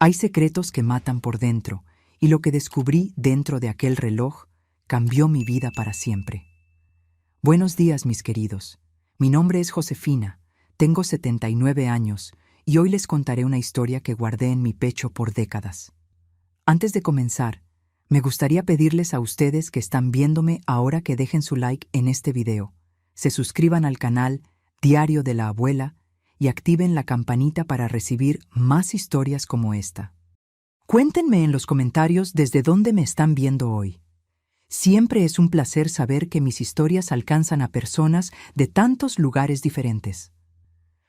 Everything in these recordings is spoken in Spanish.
Hay secretos que matan por dentro, y lo que descubrí dentro de aquel reloj cambió mi vida para siempre. Buenos días, mis queridos. Mi nombre es Josefina, tengo 79 años, y hoy les contaré una historia que guardé en mi pecho por décadas. Antes de comenzar, me gustaría pedirles a ustedes que están viéndome ahora que dejen su like en este video, se suscriban al canal Diario de la Abuela y activen la campanita para recibir más historias como esta. Cuéntenme en los comentarios desde dónde me están viendo hoy. Siempre es un placer saber que mis historias alcanzan a personas de tantos lugares diferentes.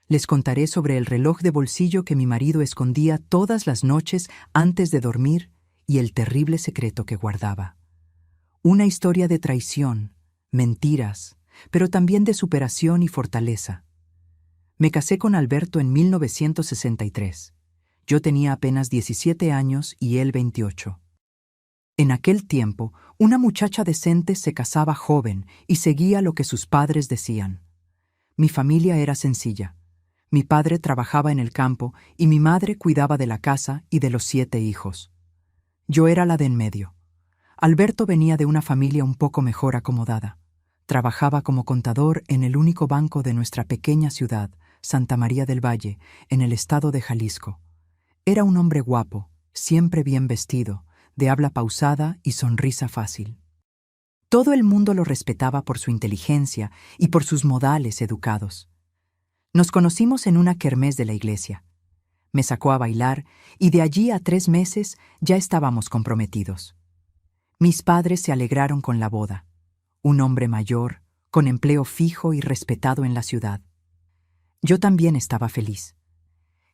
Les contaré sobre el reloj de bolsillo que mi marido escondía todas las noches antes de dormir y el terrible secreto que guardaba. Una historia de traición, mentiras, pero también de superación y fortaleza. Me casé con Alberto en 1963. Yo tenía apenas 17 años y él 28. En aquel tiempo, una muchacha decente se casaba joven y seguía lo que sus padres decían. Mi familia era sencilla. Mi padre trabajaba en el campo y mi madre cuidaba de la casa y de los 7 hijos. Yo era la de en medio. Alberto venía de una familia un poco mejor acomodada. Trabajaba como contador en el único banco de nuestra pequeña ciudad, Santa María del Valle, en el estado de Jalisco. Era un hombre guapo, siempre bien vestido, de habla pausada y sonrisa fácil. Todo el mundo lo respetaba por su inteligencia y por sus modales educados. Nos conocimos en una kermés de la iglesia. Me sacó a bailar y de allí a 3 meses ya estábamos comprometidos. Mis padres se alegraron con la boda. Un hombre mayor, con empleo fijo y respetado en la ciudad. Yo también estaba feliz.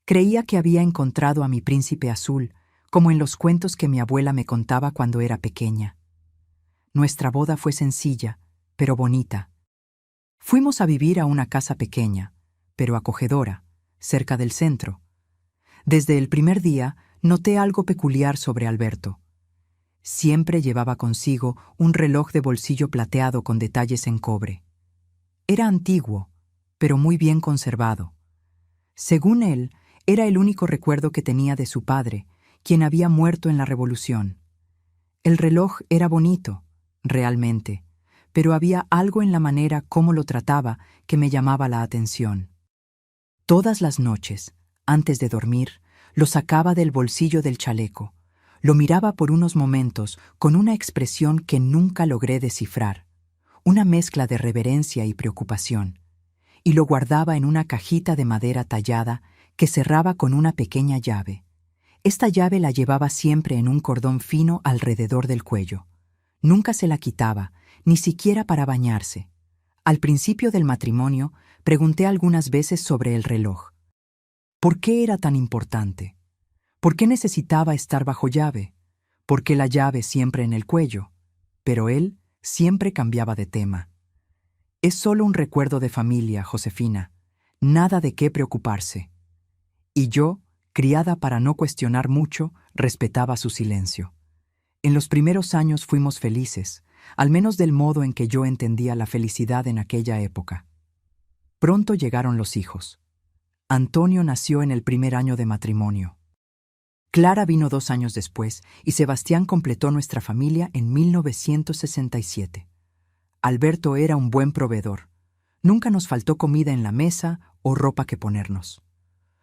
Creía que había encontrado a mi príncipe azul, como en los cuentos que mi abuela me contaba cuando era pequeña. Nuestra boda fue sencilla, pero bonita. Fuimos a vivir a una casa pequeña, pero acogedora, cerca del centro. Desde el primer día noté algo peculiar sobre Alberto. Siempre llevaba consigo un reloj de bolsillo plateado con detalles en cobre. Era antiguo, pero muy bien conservado. Según él, era el único recuerdo que tenía de su padre, quien había muerto en la Revolución. El reloj era bonito, realmente, pero había algo en la manera como lo trataba que me llamaba la atención. Todas las noches, antes de dormir, lo sacaba del bolsillo del chaleco. Lo miraba por unos momentos con una expresión que nunca logré descifrar, una mezcla de reverencia y preocupación, y lo guardaba en una cajita de madera tallada que cerraba con una pequeña llave. Esta llave la llevaba siempre en un cordón fino alrededor del cuello. Nunca se la quitaba, ni siquiera para bañarse. Al principio del matrimonio, pregunté algunas veces sobre el reloj. ¿Por qué era tan importante? ¿Por qué necesitaba estar bajo llave? ¿Por qué la llave siempre en el cuello? Pero él siempre cambiaba de tema. Es solo un recuerdo de familia, Josefina. Nada de qué preocuparse. Y yo, criada para no cuestionar mucho, respetaba su silencio. En los primeros años fuimos felices, al menos del modo en que yo entendía la felicidad en aquella época. Pronto llegaron los hijos. Antonio nació en el primer año de matrimonio. Clara vino 2 años después y Sebastián completó nuestra familia en 1967. Alberto era un buen proveedor. Nunca nos faltó comida en la mesa o ropa que ponernos.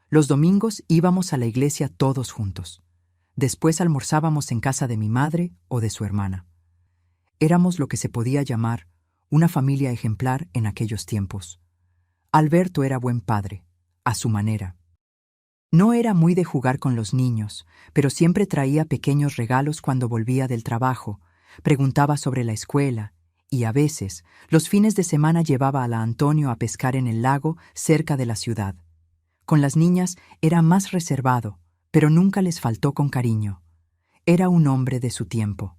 Los domingos íbamos a la iglesia todos juntos. Después almorzábamos en casa de mi madre o de su hermana. Éramos lo que se podía llamar una familia ejemplar en aquellos tiempos. Alberto era buen padre, a su manera. No era muy de jugar con los niños, pero siempre traía pequeños regalos cuando volvía del trabajo, preguntaba sobre la escuela y, a veces, los fines de semana llevaba a la Antonio a pescar en el lago cerca de la ciudad. Con las niñas era más reservado, pero nunca les faltó con cariño. Era un hombre de su tiempo.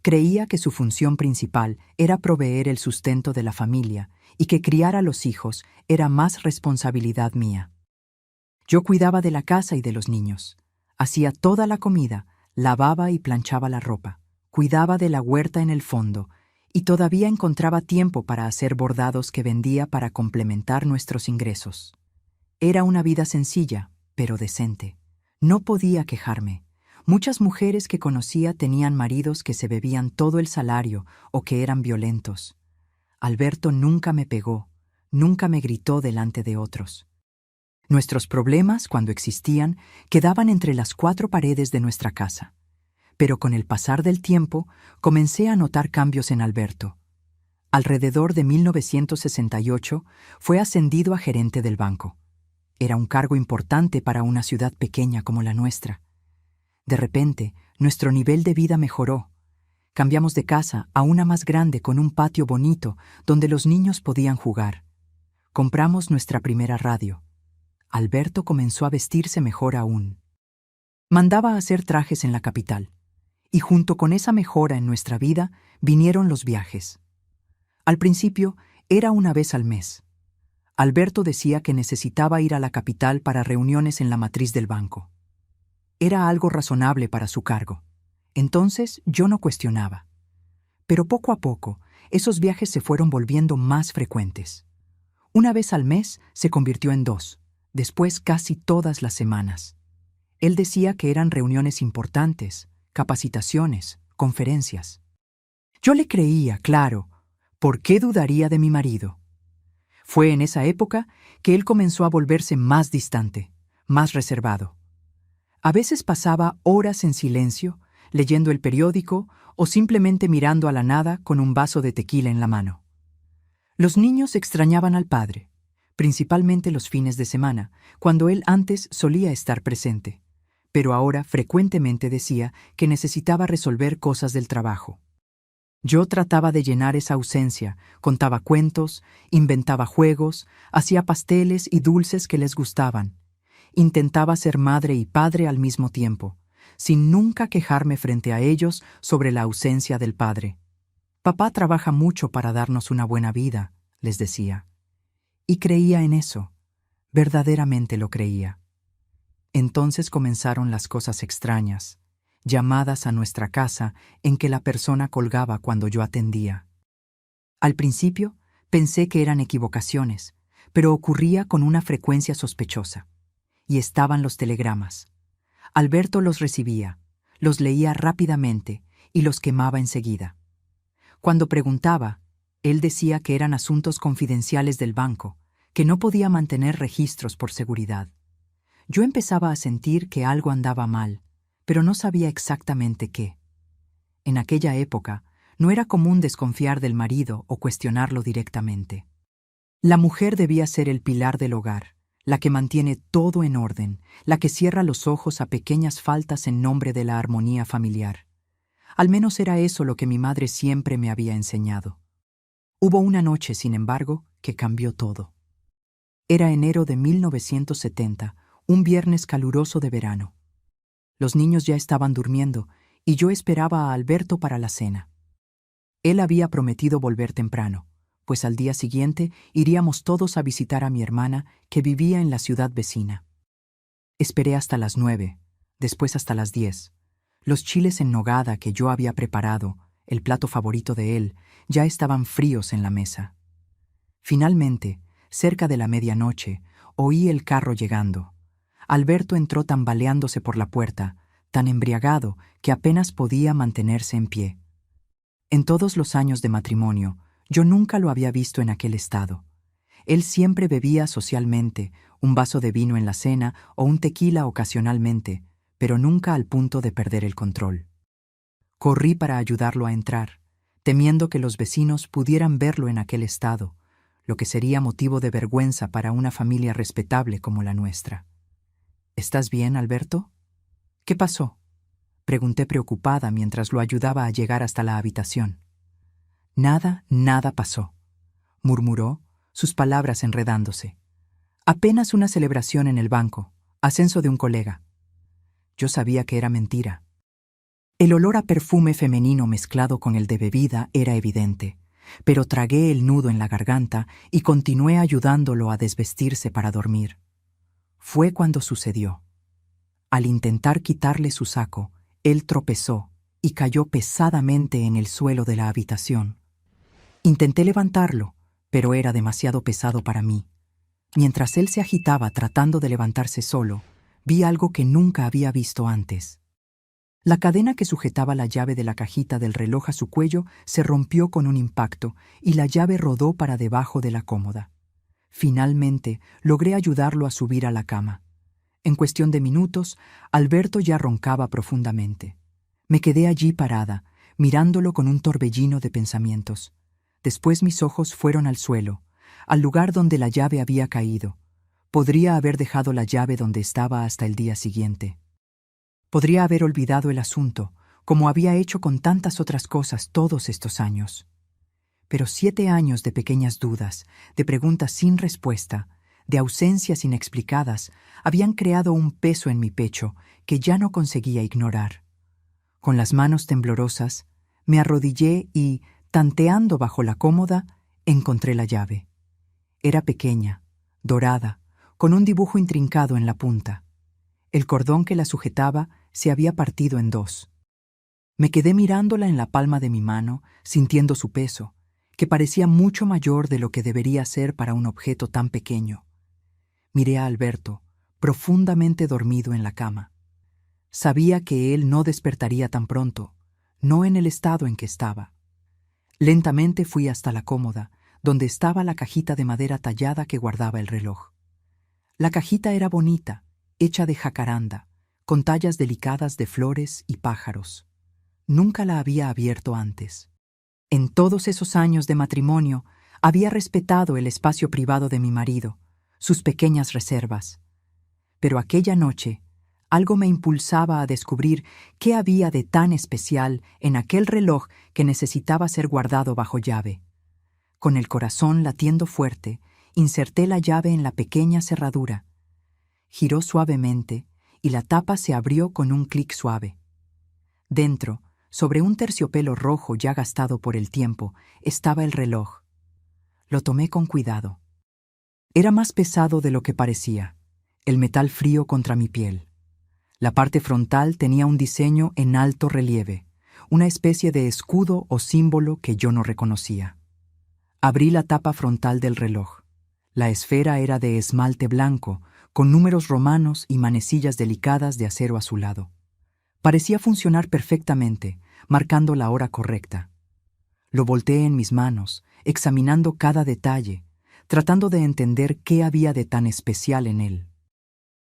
Creía que su función principal era proveer el sustento de la familia y que criar a los hijos era más responsabilidad mía. Yo cuidaba de la casa y de los niños. Hacía toda la comida, lavaba y planchaba la ropa, cuidaba de la huerta en el fondo y todavía encontraba tiempo para hacer bordados que vendía para complementar nuestros ingresos. Era una vida sencilla, pero decente. No podía quejarme. Muchas mujeres que conocía tenían maridos que se bebían todo el salario o que eran violentos. Alberto nunca me pegó, nunca me gritó delante de otros. Nuestros problemas, cuando existían, quedaban entre las cuatro paredes de nuestra casa. Pero con el pasar del tiempo, comencé a notar cambios en Alberto. Alrededor de 1968, fue ascendido a gerente del banco. Era un cargo importante para una ciudad pequeña como la nuestra. De repente, nuestro nivel de vida mejoró. Cambiamos de casa a una más grande con un patio bonito donde los niños podían jugar. Compramos nuestra primera radio. Alberto comenzó a vestirse mejor aún. Mandaba a hacer trajes en la capital. Y junto con esa mejora en nuestra vida, vinieron los viajes. Al principio, era una vez al mes. Alberto decía que necesitaba ir a la capital para reuniones en la matriz del banco. Era algo razonable para su cargo. Entonces yo no cuestionaba. Pero poco a poco, esos viajes se fueron volviendo más frecuentes. Una vez al mes se convirtió en 2, después casi todas las semanas. Él decía que eran reuniones importantes, capacitaciones, conferencias. Yo le creía, claro. ¿Por qué dudaría de mi marido? Fue en esa época que él comenzó a volverse más distante, más reservado. A veces pasaba horas en silencio, leyendo el periódico o simplemente mirando a la nada con un vaso de tequila en la mano. Los niños extrañaban al padre, principalmente los fines de semana, cuando él antes solía estar presente, pero ahora frecuentemente decía que necesitaba resolver cosas del trabajo. Yo trataba de llenar esa ausencia, contaba cuentos, inventaba juegos, hacía pasteles y dulces que les gustaban. Intentaba ser madre y padre al mismo tiempo, sin nunca quejarme frente a ellos sobre la ausencia del padre. Papá trabaja mucho para darnos una buena vida, les decía. Y creía en eso, verdaderamente lo creía. Entonces comenzaron las cosas extrañas, llamadas a nuestra casa en que la persona colgaba cuando yo atendía. Al principio pensé que eran equivocaciones, pero ocurría con una frecuencia sospechosa. Y estaban los telegramas. Alberto los recibía, los leía rápidamente y los quemaba enseguida. Cuando preguntaba, él decía que eran asuntos confidenciales del banco, que no podía mantener registros por seguridad. Yo empezaba a sentir que algo andaba mal, pero no sabía exactamente qué. En aquella época, no era común desconfiar del marido o cuestionarlo directamente. La mujer debía ser el pilar del hogar, la que mantiene todo en orden, la que cierra los ojos a pequeñas faltas en nombre de la armonía familiar. Al menos era eso lo que mi madre siempre me había enseñado. Hubo una noche, sin embargo, que cambió todo. Era enero de 1970, un viernes caluroso de verano. Los niños ya estaban durmiendo y yo esperaba a Alberto para la cena. Él había prometido volver temprano, pues al día siguiente iríamos todos a visitar a mi hermana que vivía en la ciudad vecina. Esperé hasta las 9, después hasta las 10. Los chiles en nogada que yo había preparado, el plato favorito de él, ya estaban fríos en la mesa. Finalmente, cerca de la medianoche, oí el carro llegando. Alberto entró tambaleándose por la puerta, tan embriagado que apenas podía mantenerse en pie. En todos los años de matrimonio, yo nunca lo había visto en aquel estado. Él siempre bebía socialmente, un vaso de vino en la cena o un tequila ocasionalmente, pero nunca al punto de perder el control. Corrí para ayudarlo a entrar, temiendo que los vecinos pudieran verlo en aquel estado, lo que sería motivo de vergüenza para una familia respetable como la nuestra. ¿Estás bien, Alberto? ¿Qué pasó?, pregunté preocupada mientras lo ayudaba a llegar hasta la habitación. Nada pasó, murmuró, sus palabras enredándose. Apenas una celebración en el banco, ascenso de un colega. Yo sabía que era mentira. El olor a perfume femenino mezclado con el de bebida era evidente, pero tragué el nudo en la garganta y continué ayudándolo a desvestirse para dormir. Fue cuando sucedió. Al intentar quitarle su saco, él tropezó y cayó pesadamente en el suelo de la habitación. Intenté levantarlo, pero era demasiado pesado para mí. Mientras él se agitaba tratando de levantarse solo, vi algo que nunca había visto antes. La cadena que sujetaba la llave de la cajita del reloj a su cuello se rompió con un impacto y la llave rodó para debajo de la cómoda. Finalmente, logré ayudarlo a subir a la cama. En cuestión de minutos, Alberto ya roncaba profundamente. Me quedé allí parada, mirándolo con un torbellino de pensamientos. Después mis ojos fueron al suelo, al lugar donde la llave había caído. Podría haber dejado la llave donde estaba hasta el día siguiente. Podría haber olvidado el asunto, como había hecho con tantas otras cosas todos estos años. Pero 7 años de pequeñas dudas, de preguntas sin respuesta, de ausencias inexplicadas, habían creado un peso en mi pecho que ya no conseguía ignorar. Con las manos temblorosas, me arrodillé y, tanteando bajo la cómoda, encontré la llave. Era pequeña, dorada, con un dibujo intrincado en la punta. El cordón que la sujetaba se había partido en dos. Me quedé mirándola en la palma de mi mano, sintiendo su peso, que parecía mucho mayor de lo que debería ser para un objeto tan pequeño. Miré a Alberto, profundamente dormido en la cama. Sabía que él no despertaría tan pronto, no en el estado en que estaba. Lentamente fui hasta la cómoda, donde estaba la cajita de madera tallada que guardaba el reloj. La cajita era bonita, hecha de jacaranda, con tallas delicadas de flores y pájaros. Nunca la había abierto antes. En todos esos años de matrimonio, había respetado el espacio privado de mi marido, sus pequeñas reservas. Pero aquella noche, algo me impulsaba a descubrir qué había de tan especial en aquel reloj que necesitaba ser guardado bajo llave. Con el corazón latiendo fuerte, inserté la llave en la pequeña cerradura. Giró suavemente y la tapa se abrió con un clic suave. Dentro, sobre un terciopelo rojo ya gastado por el tiempo, estaba el reloj. Lo tomé con cuidado. Era más pesado de lo que parecía, el metal frío contra mi piel. La parte frontal tenía un diseño en alto relieve, una especie de escudo o símbolo que yo no reconocía. Abrí la tapa frontal del reloj. La esfera era de esmalte blanco, con números romanos y manecillas delicadas de acero azulado. Parecía funcionar perfectamente, marcando la hora correcta. Lo volteé en mis manos, examinando cada detalle, tratando de entender qué había de tan especial en él.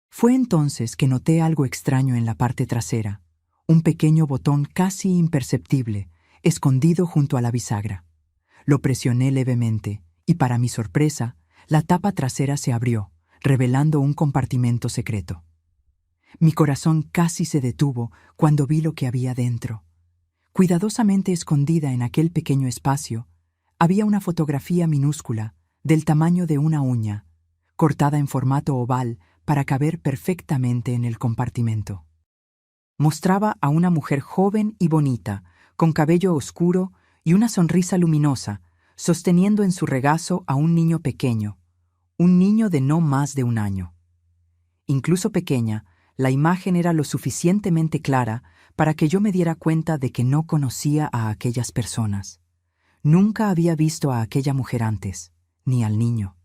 Fue entonces que noté algo extraño en la parte trasera, un pequeño botón casi imperceptible, escondido junto a la bisagra. Lo presioné levemente y, para mi sorpresa, la tapa trasera se abrió, revelando un compartimento secreto. Mi corazón casi se detuvo cuando vi lo que había dentro. Cuidadosamente escondida en aquel pequeño espacio, había una fotografía minúscula, del tamaño de una uña, cortada en formato oval para caber perfectamente en el compartimento. Mostraba a una mujer joven y bonita, con cabello oscuro y una sonrisa luminosa, sosteniendo en su regazo a un niño pequeño, un niño de no más de 1 año. Incluso pequeña, la imagen era lo suficientemente clara para que yo me diera cuenta de que no conocía a aquellas personas. Nunca había visto a aquella mujer antes, ni al niño.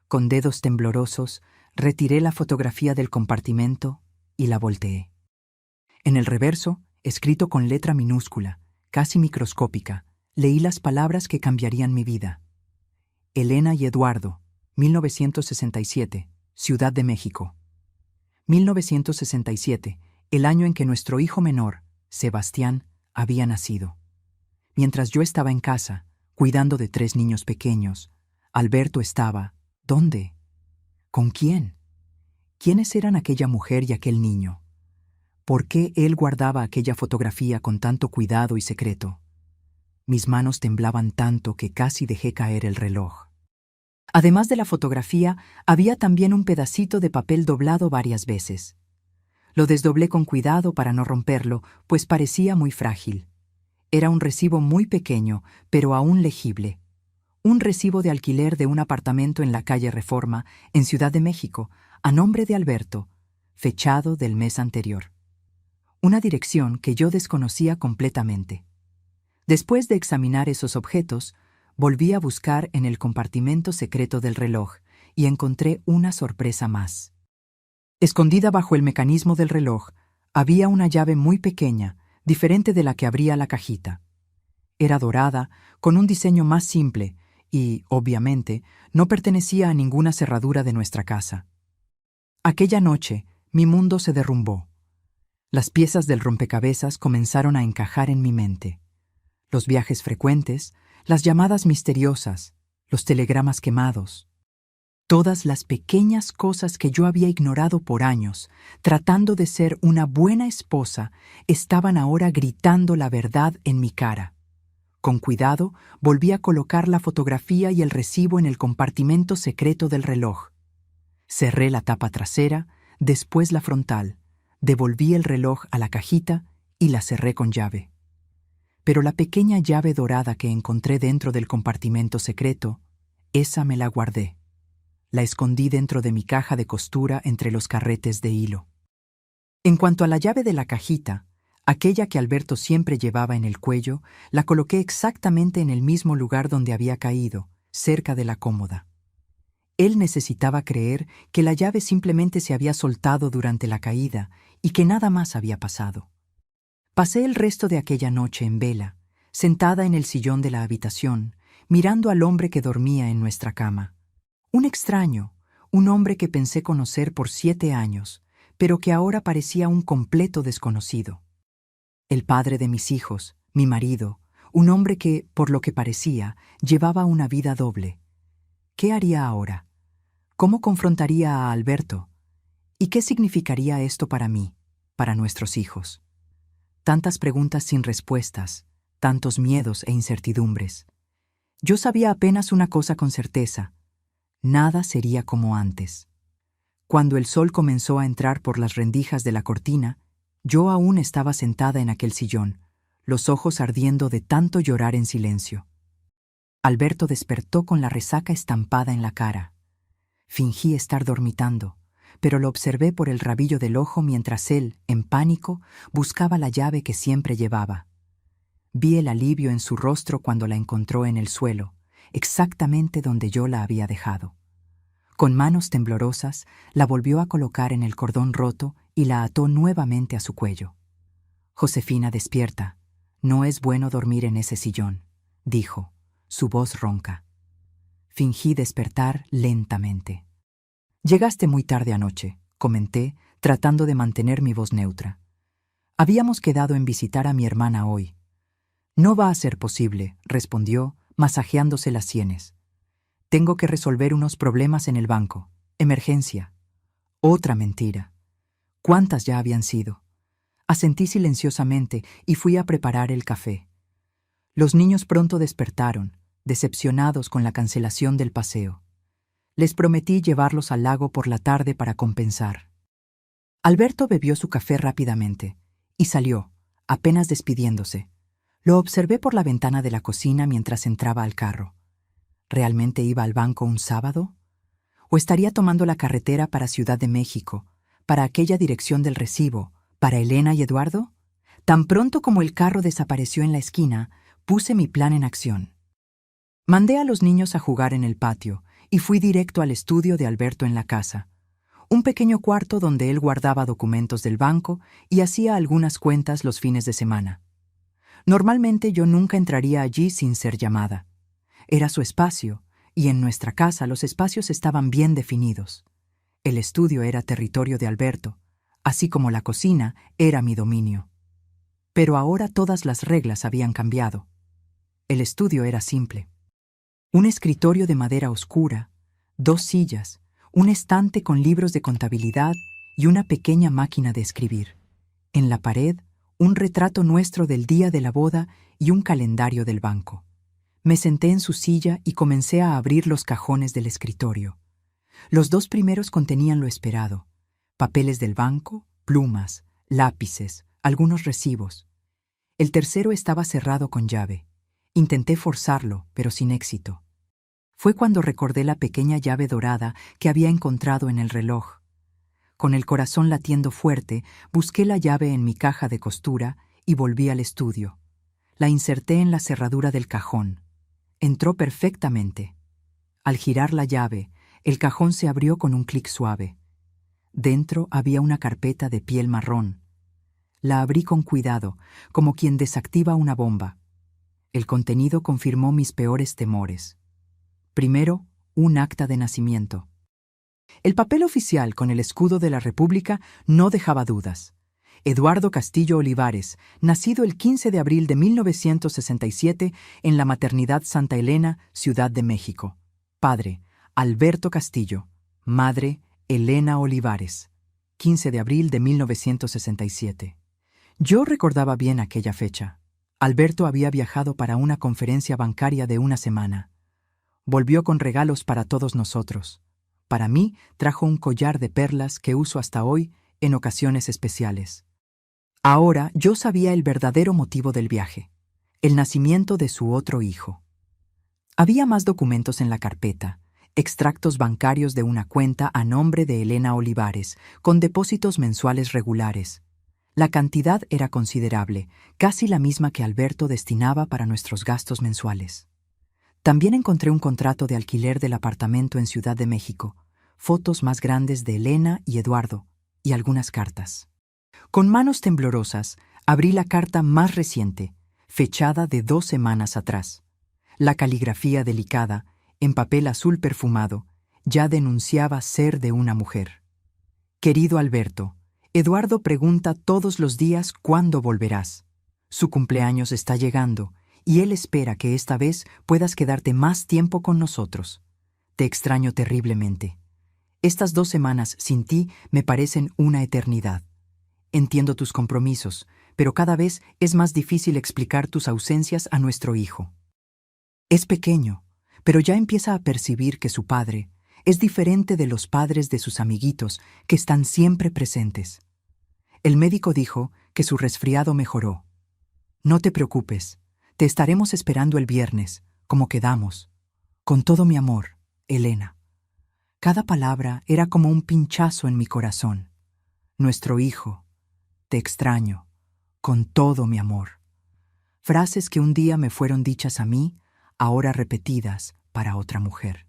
Con dedos temblorosos, retiré la fotografía del compartimento y la volteé. En el reverso, escrito con letra minúscula, casi microscópica, leí las palabras que cambiarían mi vida. Elena y Eduardo, 1967, Ciudad de México. 1967, el año en que nuestro hijo menor, Sebastián, había nacido. Mientras yo estaba en casa, cuidando de 3 niños pequeños, Alberto estaba, ¿dónde? ¿Con quién? ¿Quiénes eran aquella mujer y aquel niño? ¿Por qué él guardaba aquella fotografía con tanto cuidado y secreto? Mis manos temblaban tanto que casi dejé caer el reloj. Además de la fotografía, había también un pedacito de papel doblado varias veces. Lo desdoblé con cuidado para no romperlo, pues parecía muy frágil. Era un recibo muy pequeño, pero aún legible. Un recibo de alquiler de un apartamento en la calle Reforma, en Ciudad de México, a nombre de Alberto, fechado del mes anterior. Una dirección que yo desconocía completamente. Después de examinar esos objetos, volví a buscar en el compartimento secreto del reloj y encontré una sorpresa más. Escondida bajo el mecanismo del reloj, había una llave muy pequeña, diferente de la que abría la cajita. Era dorada, con un diseño más simple y, obviamente, no pertenecía a ninguna cerradura de nuestra casa. Aquella noche, mi mundo se derrumbó. Las piezas del rompecabezas comenzaron a encajar en mi mente. Los viajes frecuentes, las llamadas misteriosas, los telegramas quemados. Todas las pequeñas cosas que yo había ignorado por años, tratando de ser una buena esposa, estaban ahora gritando la verdad en mi cara. Con cuidado, volví a colocar la fotografía y el recibo en el compartimento secreto del reloj. Cerré la tapa trasera, después la frontal, devolví el reloj a la cajita y la cerré con llave. Pero la pequeña llave dorada que encontré dentro del compartimento secreto, esa me la guardé. La escondí dentro de mi caja de costura entre los carretes de hilo. En cuanto a la llave de la cajita, aquella que Alberto siempre llevaba en el cuello, la coloqué exactamente en el mismo lugar donde había caído, cerca de la cómoda. Él necesitaba creer que la llave simplemente se había soltado durante la caída y que nada más había pasado. Pasé el resto de aquella noche en vela, sentada en el sillón de la habitación, mirando al hombre que dormía en nuestra cama. Un extraño, un hombre que pensé conocer por 7 años, pero que ahora parecía un completo desconocido. El padre de mis hijos, mi marido, un hombre que, por lo que parecía, llevaba una vida doble. ¿Qué haría ahora? ¿Cómo confrontaría a Alberto? ¿Y qué significaría esto para mí, para nuestros hijos? Tantas preguntas sin respuestas, tantos miedos e incertidumbres. Yo sabía apenas una cosa con certeza: nada sería como antes. Cuando el sol comenzó a entrar por las rendijas de la cortina, yo aún estaba sentada en aquel sillón, los ojos ardiendo de tanto llorar en silencio. Alberto despertó con la resaca estampada en la cara. Fingí estar dormitando, pero lo observé por el rabillo del ojo mientras él, en pánico, buscaba la llave que siempre llevaba. Vi el alivio en su rostro cuando la encontró en el suelo, exactamente donde yo la había dejado. Con manos temblorosas, la volvió a colocar en el cordón roto y la ató nuevamente a su cuello. «Josefina, despierta. No es bueno dormir en ese sillón», dijo, su voz ronca. Fingí despertar lentamente. «Llegaste muy tarde anoche», comenté, tratando de mantener mi voz neutra. «Habíamos quedado en visitar a mi hermana hoy». «No va a ser posible», respondió, masajeándose las sienes. «Tengo que resolver unos problemas en el banco. Emergencia». Otra mentira. ¿Cuántas ya habían sido? Asentí silenciosamente y fui a preparar el café. Los niños pronto despertaron, decepcionados con la cancelación del paseo. Les prometí llevarlos al lago por la tarde para compensar. Alberto bebió su café rápidamente y salió, apenas despidiéndose. Lo observé por la ventana de la cocina mientras entraba al carro. ¿Realmente iba al banco un sábado? ¿O estaría tomando la carretera para Ciudad de México, para aquella dirección del recibo, para Elena y Eduardo? Tan pronto como el carro desapareció en la esquina, puse mi plan en acción. Mandé a los niños a jugar en el patio y fui directo al estudio de Alberto en la casa, un pequeño cuarto donde él guardaba documentos del banco y hacía algunas cuentas los fines de semana. Normalmente yo nunca entraría allí sin ser llamada. Era su espacio, y en nuestra casa los espacios estaban bien definidos. El estudio era territorio de Alberto, así como la cocina era mi dominio. Pero ahora todas las reglas habían cambiado. El estudio era simple. Un escritorio de madera oscura, 2 sillas, un estante con libros de contabilidad y una pequeña máquina de escribir. En la pared, un retrato nuestro del día de la boda y un calendario del banco. Me senté en su silla y comencé a abrir los cajones del escritorio. Los 2 primeros contenían lo esperado: papeles del banco, plumas, lápices, algunos recibos. El tercero estaba cerrado con llave. Intenté forzarlo, pero sin éxito. Fue cuando recordé la pequeña llave dorada que había encontrado en el reloj. Con el corazón latiendo fuerte, busqué la llave en mi caja de costura y volví al estudio. La inserté en la cerradura del cajón. Entró perfectamente. Al girar la llave, el cajón se abrió con un clic suave. Dentro había una carpeta de piel marrón. La abrí con cuidado, como quien desactiva una bomba. El contenido confirmó mis peores temores. Primero, un acta de nacimiento. El papel oficial con el escudo de la República no dejaba dudas. Eduardo Castillo Olivares, nacido el 15 de abril de 1967 en la maternidad Santa Elena, Ciudad de México. Padre, Alberto Castillo. Madre, Elena Olivares. 15 de abril de 1967. Yo recordaba bien aquella fecha. Alberto había viajado para una conferencia bancaria de una semana. Volvió con regalos para todos nosotros. Para mí, trajo un collar de perlas que uso hasta hoy en ocasiones especiales. Ahora yo sabía el verdadero motivo del viaje: el nacimiento de su otro hijo. Había más documentos en la carpeta, extractos bancarios de una cuenta a nombre de Elena Olivares, con depósitos mensuales regulares. La cantidad era considerable, casi la misma que Alberto destinaba para nuestros gastos mensuales. También encontré un contrato de alquiler del apartamento en Ciudad de México, fotos más grandes de Elena y Eduardo, y algunas cartas. Con manos temblorosas, abrí la carta más reciente, fechada de 2 semanas atrás. La caligrafía delicada, en papel azul perfumado, ya denunciaba ser de una mujer. Querido Alberto, Eduardo pregunta todos los días cuándo volverás. Su cumpleaños está llegando y él espera que esta vez puedas quedarte más tiempo con nosotros. Te extraño terriblemente. Estas 2 semanas sin ti me parecen una eternidad. Entiendo tus compromisos, pero cada vez es más difícil explicar tus ausencias a nuestro hijo. Es pequeño, pero ya empieza a percibir que su padre es diferente de los padres de sus amiguitos que están siempre presentes. El médico dijo que su resfriado mejoró. No te preocupes, te estaremos esperando el viernes, como quedamos. Con todo mi amor, Elena. Cada palabra era como un pinchazo en mi corazón. Nuestro hijo. Te extraño, con todo mi amor. Frases que un día me fueron dichas a mí, ahora repetidas para otra mujer.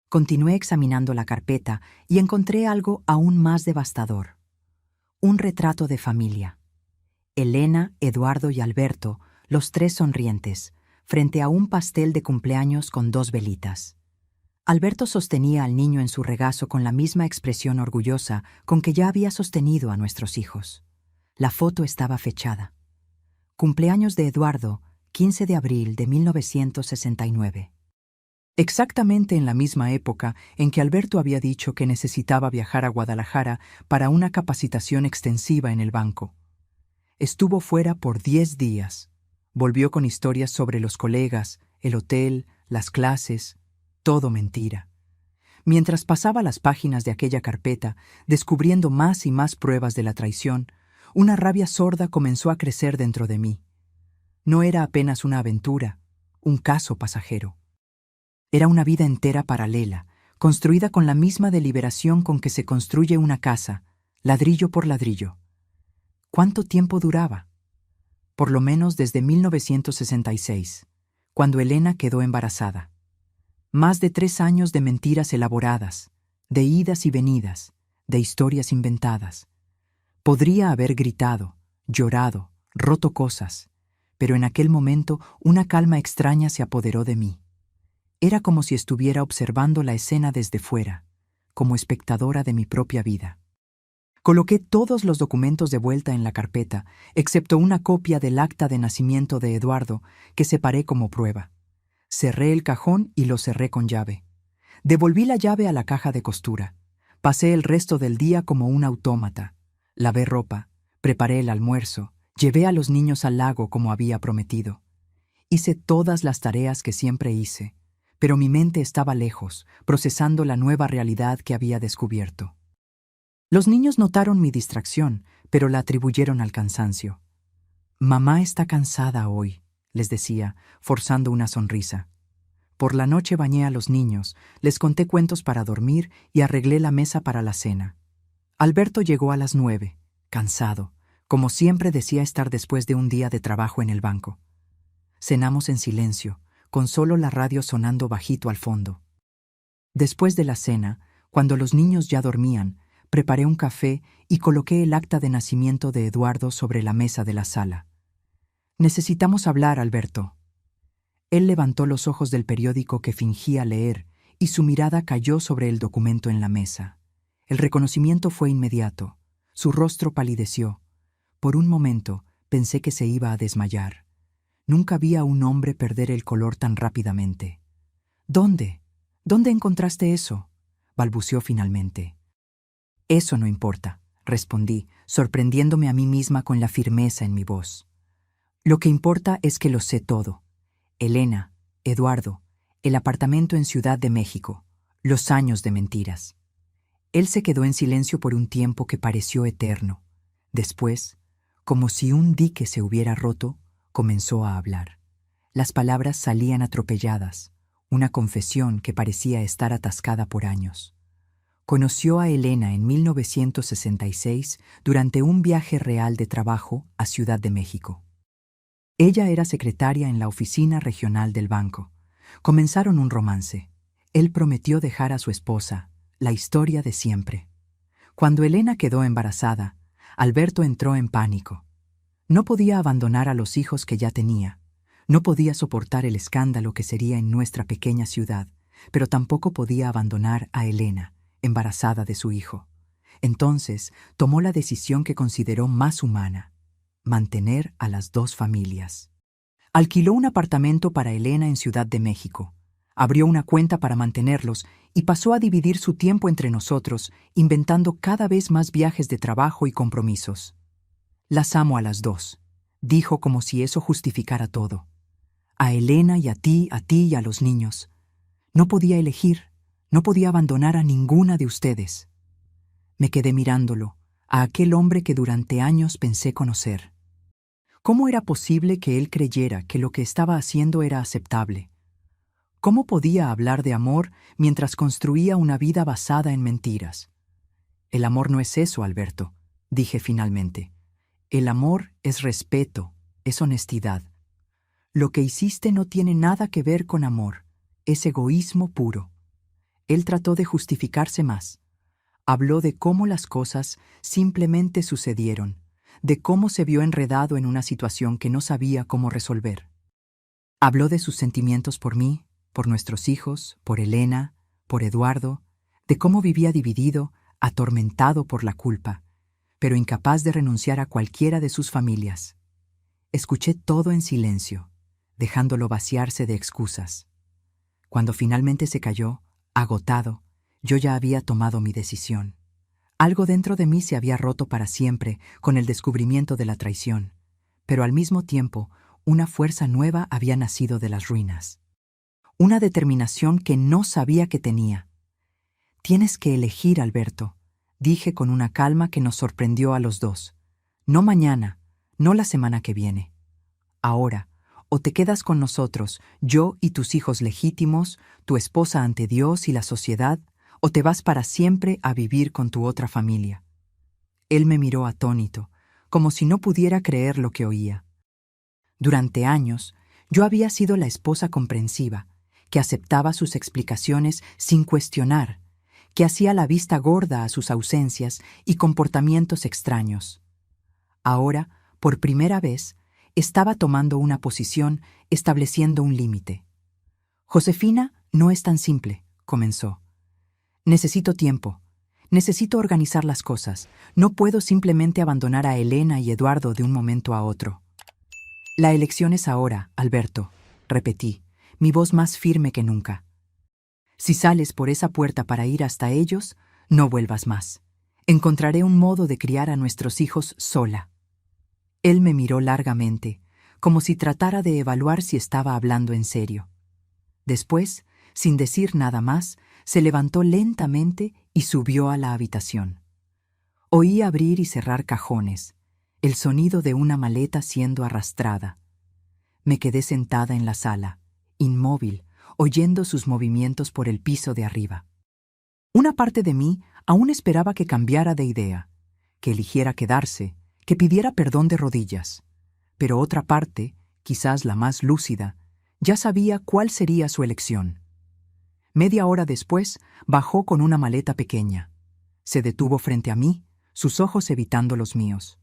Continué examinando la carpeta y encontré algo aún más devastador. Un retrato de familia. Elena, Eduardo y Alberto, los 3 sonrientes, frente a un pastel de cumpleaños con 2 velitas. Alberto sostenía al niño en su regazo con la misma expresión orgullosa con que ya había sostenido a nuestros hijos. La foto estaba fechada. Cumpleaños de Eduardo, 15 de abril de 1969. Exactamente en la misma época en que Alberto había dicho que necesitaba viajar a Guadalajara para una capacitación extensiva en el banco. Estuvo fuera por 10 días. Volvió con historias sobre los colegas, el hotel, las clases, todo mentira. Mientras pasaba las páginas de aquella carpeta, descubriendo más y más pruebas de la traición, una rabia sorda comenzó a crecer dentro de mí. No era apenas una aventura, un caso pasajero. Era una vida entera paralela, construida con la misma deliberación con que se construye una casa, ladrillo por ladrillo. ¿Cuánto tiempo duraba? Por lo menos desde 1966, cuando Elena quedó embarazada. Más de 3 años de mentiras elaboradas, de idas y venidas, de historias inventadas. Podría haber gritado, llorado, roto cosas, pero en aquel momento una calma extraña se apoderó de mí. Era como si estuviera observando la escena desde fuera, como espectadora de mi propia vida. Coloqué todos los documentos de vuelta en la carpeta, excepto una copia del acta de nacimiento de Eduardo, que separé como prueba. Cerré el cajón y lo cerré con llave. Devolví la llave a la caja de costura. Pasé el resto del día como un autómata. Lavé ropa, preparé el almuerzo, llevé a los niños al lago como había prometido. Hice todas las tareas que siempre hice, pero mi mente estaba lejos, procesando la nueva realidad que había descubierto. Los niños notaron mi distracción, pero la atribuyeron al cansancio. «Mamá está cansada hoy», les decía, forzando una sonrisa. Por la noche bañé a los niños, les conté cuentos para dormir y arreglé la mesa para la cena. Alberto llegó a las 9, cansado, como siempre decía estar después de un día de trabajo en el banco. Cenamos en silencio, con solo la radio sonando bajito al fondo. Después de la cena, cuando los niños ya dormían, Preparé un café y coloqué el acta de nacimiento de Eduardo sobre la mesa de la sala. «Necesitamos hablar, Alberto». Él levantó los ojos del periódico que fingía leer y su mirada cayó sobre el documento en la mesa. El reconocimiento fue inmediato. Su rostro palideció. Por un momento pensé que se iba a desmayar. Nunca vi a un hombre perder el color tan rápidamente. «¿Dónde? ¿Dónde encontraste eso?», balbuceó finalmente. «Eso no importa», respondí, sorprendiéndome a mí misma con la firmeza en mi voz. «Lo que importa es que lo sé todo. Elena, Eduardo, el apartamento en Ciudad de México, los años de mentiras». Él se quedó en silencio por un tiempo que pareció eterno. Después, como si un dique se hubiera roto, comenzó a hablar. Las palabras salían atropelladas, una confesión que parecía estar atascada por años. Conoció a Elena en 1966 durante un viaje real de trabajo a Ciudad de México. Ella era secretaria en la oficina regional del banco. Comenzaron un romance. Él prometió dejar a su esposa, la historia de siempre. Cuando Elena quedó embarazada, Alberto entró en pánico. No podía abandonar a los hijos que ya tenía. No podía soportar el escándalo que sería en nuestra pequeña ciudad, pero tampoco podía abandonar a Elena, embarazada de su hijo. Entonces tomó la decisión que consideró más humana: mantener a las dos familias. Alquiló un apartamento para Elena en Ciudad de México. Abrió una cuenta para mantenerlos y pasó a dividir su tiempo entre nosotros, inventando cada vez más viajes de trabajo y compromisos. «Las amo a las dos», dijo como si eso justificara todo. «A Elena y a ti y a los niños. No podía elegir, no podía abandonar a ninguna de ustedes». Me quedé mirándolo, a aquel hombre que durante años pensé conocer. ¿Cómo era posible que él creyera que lo que estaba haciendo era aceptable? ¿Cómo podía hablar de amor mientras construía una vida basada en mentiras? «El amor no es eso, Alberto», dije finalmente. «El amor es respeto, es honestidad. Lo que hiciste no tiene nada que ver con amor, es egoísmo puro». Él trató de justificarse más. Habló de cómo las cosas simplemente sucedieron, de cómo se vio enredado en una situación que no sabía cómo resolver. Habló de sus sentimientos por mí, por nuestros hijos, por Elena, por Eduardo, de cómo vivía dividido, atormentado por la culpa, pero incapaz de renunciar a cualquiera de sus familias. Escuché todo en silencio, dejándolo vaciarse de excusas. Cuando finalmente se calló, agotado, yo ya había tomado mi decisión. Algo dentro de mí se había roto para siempre con el descubrimiento de la traición, pero al mismo tiempo una fuerza nueva había nacido de las ruinas. Una determinación que no sabía que tenía. «Tienes que elegir, Alberto», dije con una calma que nos sorprendió a los dos. «No mañana, no la semana que viene. Ahora, o te quedas con nosotros, yo y tus hijos legítimos, tu esposa ante Dios y la sociedad, o te vas para siempre a vivir con tu otra familia». Él me miró atónito, como si no pudiera creer lo que oía. Durante años, yo había sido la esposa comprensiva, que aceptaba sus explicaciones sin cuestionar, que hacía la vista gorda a sus ausencias y comportamientos extraños. Ahora, por primera vez, estaba tomando una posición, estableciendo un límite. «Josefina no es tan simple», comenzó. «Necesito tiempo. Necesito organizar las cosas. No puedo simplemente abandonar a Elena y Eduardo de un momento a otro». «La elección es ahora, Alberto», repetí, mi voz más firme que nunca. «Si sales por esa puerta para ir hasta ellos, no vuelvas más. Encontraré un modo de criar a nuestros hijos sola». Él me miró largamente, como si tratara de evaluar si estaba hablando en serio. Después, sin decir nada más, se levantó lentamente y subió a la habitación. Oí abrir y cerrar cajones, el sonido de una maleta siendo arrastrada. Me quedé sentada en la sala, inmóvil, oyendo sus movimientos por el piso de arriba. Una parte de mí aún esperaba que cambiara de idea, que eligiera quedarse, que pidiera perdón de rodillas. Pero otra parte, quizás la más lúcida, ya sabía cuál sería su elección. Media hora después, bajó con una maleta pequeña. Se detuvo frente a mí, sus ojos evitando los míos.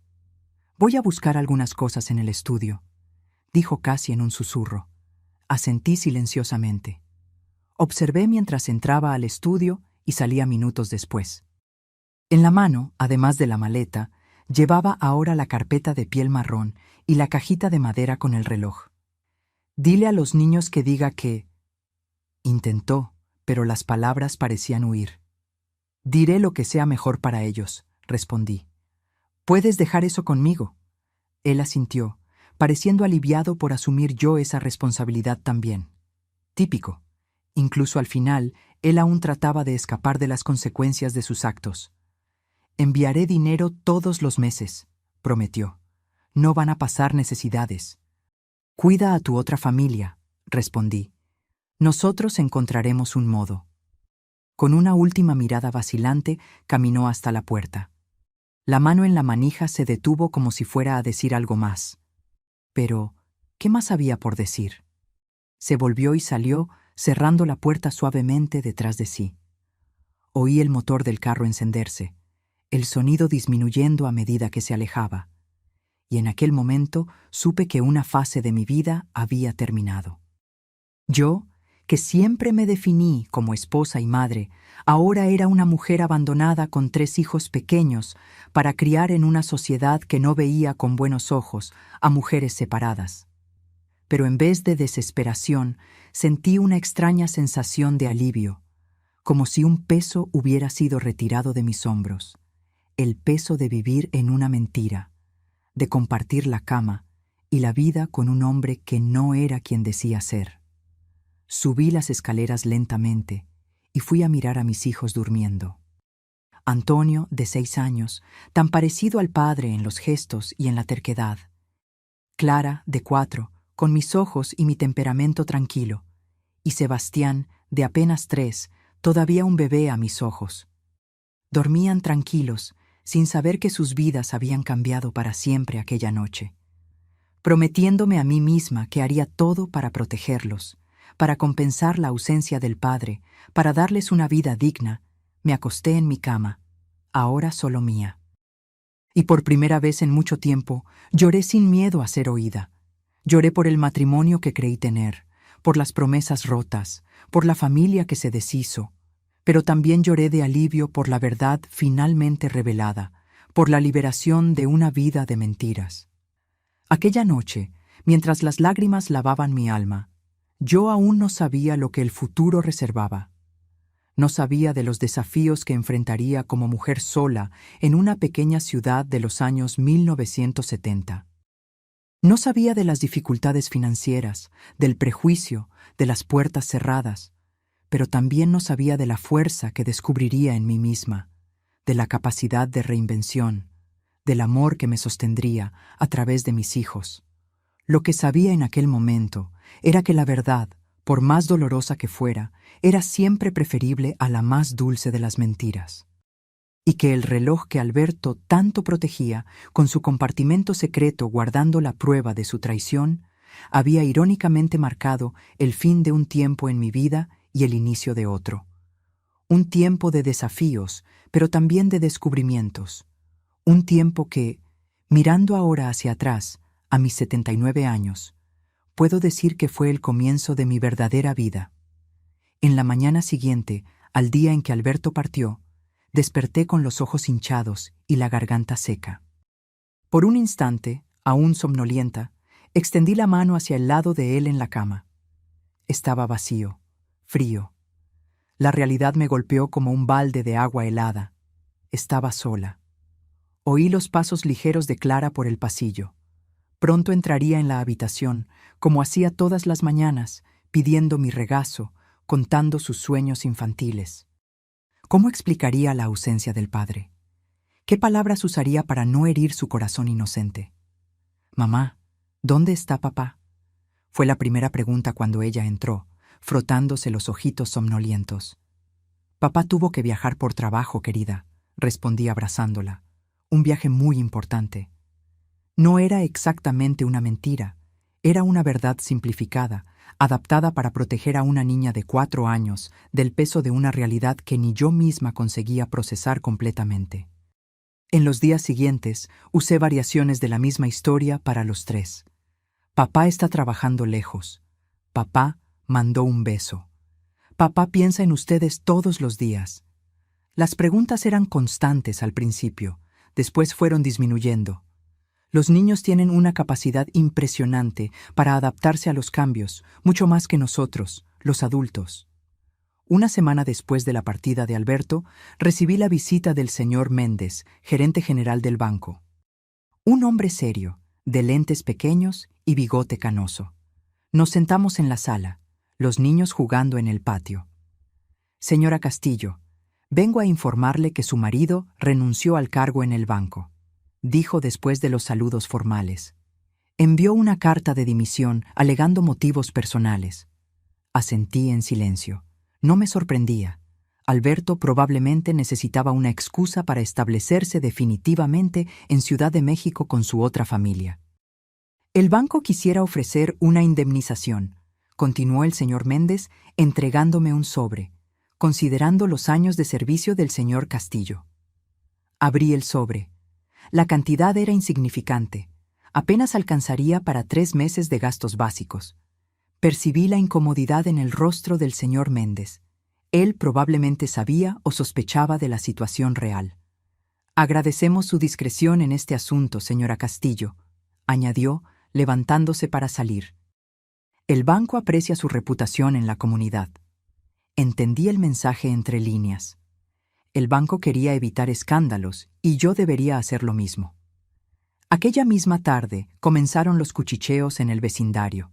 «Voy a buscar algunas cosas en el estudio», dijo casi en un susurro. Asentí silenciosamente. Observé mientras entraba al estudio y salía minutos después. En la mano, además de la maleta, llevaba ahora la carpeta de piel marrón y la cajita de madera con el reloj. «Dile a los niños que diga que...» Intentó, pero las palabras parecían huir. «Diré lo que sea mejor para ellos», respondí. «Puedes dejar eso conmigo». Él asintió, pareciendo aliviado por asumir yo esa responsabilidad también. Típico. Incluso al final, él aún trataba de escapar de las consecuencias de sus actos. «Enviaré dinero todos los meses», prometió. «No van a pasar necesidades». «Cuida a tu otra familia», respondí. «Nosotros encontraremos un modo». Con una última mirada vacilante, caminó hasta la puerta. La mano en la manija se detuvo como si fuera a decir algo más. Pero, ¿qué más había por decir? Se volvió y salió, cerrando la puerta suavemente detrás de sí. Oí el motor del carro encenderse, el sonido disminuyendo a medida que se alejaba. Y en aquel momento supe que una fase de mi vida había terminado. Yo, que siempre me definí como esposa y madre, ahora era una mujer abandonada con 3 hijos pequeños para criar en una sociedad que no veía con buenos ojos a mujeres separadas. Pero en vez de desesperación, sentí una extraña sensación de alivio, como si un peso hubiera sido retirado de mis hombros, el peso de vivir en una mentira, de compartir la cama y la vida con un hombre que no era quien decía ser. Subí las escaleras lentamente y fui a mirar a mis hijos durmiendo. Antonio, de 6 años, tan parecido al padre en los gestos y en la terquedad. Clara, de 4, con mis ojos y mi temperamento tranquilo. Y Sebastián, de apenas 3, todavía un bebé a mis ojos. Dormían tranquilos, sin saber que sus vidas habían cambiado para siempre aquella noche. Prometiéndome a mí misma que haría todo para protegerlos, para compensar la ausencia del padre, para darles una vida digna, me acosté en mi cama, ahora solo mía. Y por primera vez en mucho tiempo, lloré sin miedo a ser oída. Lloré por el matrimonio que creí tener, por las promesas rotas, por la familia que se deshizo, pero también lloré de alivio por la verdad finalmente revelada, por la liberación de una vida de mentiras. Aquella noche, mientras las lágrimas lavaban mi alma, yo aún no sabía lo que el futuro reservaba. No sabía de los desafíos que enfrentaría como mujer sola en una pequeña ciudad de los años 1970. No sabía de las dificultades financieras, del prejuicio, de las puertas cerradas, pero también no sabía de la fuerza que descubriría en mí misma, de la capacidad de reinvención, del amor que me sostendría a través de mis hijos. Lo que sabía en aquel momento era que la verdad, por más dolorosa que fuera, era siempre preferible a la más dulce de las mentiras. Y que el reloj que Alberto tanto protegía, con su compartimento secreto guardando la prueba de su traición, había irónicamente marcado el fin de un tiempo en mi vida y el inicio de otro. Un tiempo de desafíos, pero también de descubrimientos. Un tiempo que, mirando ahora hacia atrás, a mis 79 años, puedo decir que fue el comienzo de mi verdadera vida. En la mañana siguiente, al día en que Alberto partió, desperté con los ojos hinchados y la garganta seca. Por un instante, aún somnolienta, extendí la mano hacia el lado de él en la cama. Estaba vacío, frío. La realidad me golpeó como un balde de agua helada. Estaba sola. Oí los pasos ligeros de Clara por el pasillo. Pronto entraría en la habitación, como hacía todas las mañanas, pidiendo mi regazo, contando sus sueños infantiles. ¿Cómo explicaría la ausencia del padre? ¿Qué palabras usaría para no herir su corazón inocente? «Mamá, ¿dónde está papá?», fue la primera pregunta cuando ella entró, frotándose los ojitos somnolientos. «Papá tuvo que viajar por trabajo, querida», respondí abrazándola. «Un viaje muy importante». No era exactamente una mentira, Era una verdad simplificada, adaptada para proteger a una niña de 4 años del peso de una realidad que ni yo misma conseguía procesar completamente. En los días siguientes, usé variaciones de la misma historia para los tres. Papá está trabajando lejos. Papá mandó un beso. Papá piensa en ustedes todos los días. Las preguntas eran constantes al principio, después fueron disminuyendo. Los niños tienen una capacidad impresionante para adaptarse a los cambios, mucho más que nosotros, los adultos. Una semana después de la partida de Alberto, recibí la visita del señor Méndez, gerente general del banco. Un hombre serio, de lentes pequeños y bigote canoso. Nos sentamos en la sala, los niños jugando en el patio. Señora Castillo, vengo a informarle que su marido renunció al cargo en el banco, dijo después de los saludos formales. Envió una carta de dimisión alegando motivos personales. Asentí en silencio. No me sorprendía. Alberto probablemente necesitaba una excusa para establecerse definitivamente en Ciudad de México con su otra familia. El banco quisiera ofrecer una indemnización, continuó el señor Méndez entregándome un sobre, considerando los años de servicio del señor Castillo. Abrí el sobre. La cantidad era insignificante. Apenas alcanzaría para 3 meses de gastos básicos. Percibí la incomodidad en el rostro del señor Méndez. Él probablemente sabía o sospechaba de la situación real. Agradecemos su discreción en este asunto, señora Castillo, añadió, levantándose para salir. El banco aprecia su reputación en la comunidad. Entendí el mensaje entre líneas. El banco quería evitar escándalos y yo debería hacer lo mismo. Aquella misma tarde comenzaron los cuchicheos en el vecindario.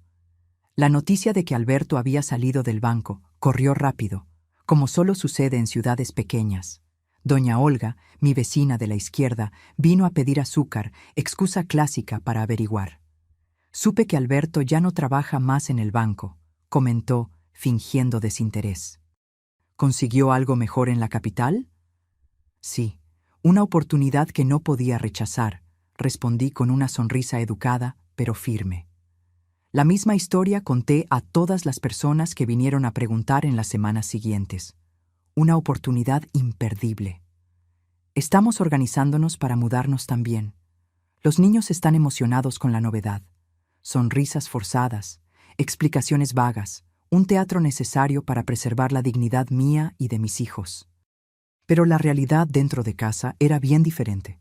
La noticia de que Alberto había salido del banco corrió rápido, como solo sucede en ciudades pequeñas. Doña Olga, mi vecina de la izquierda, vino a pedir azúcar, excusa clásica para averiguar. Supe que Alberto ya no trabaja más en el banco, comentó, fingiendo desinterés. ¿Consiguió algo mejor en la capital? Sí, una oportunidad que no podía rechazar, respondí con una sonrisa educada, pero firme. La misma historia conté a todas las personas que vinieron a preguntar en las semanas siguientes. Una oportunidad imperdible. Estamos organizándonos para mudarnos también. Los niños están emocionados con la novedad. Sonrisas forzadas, explicaciones vagas, un teatro necesario para preservar la dignidad mía y de mis hijos. Pero la realidad dentro de casa era bien diferente.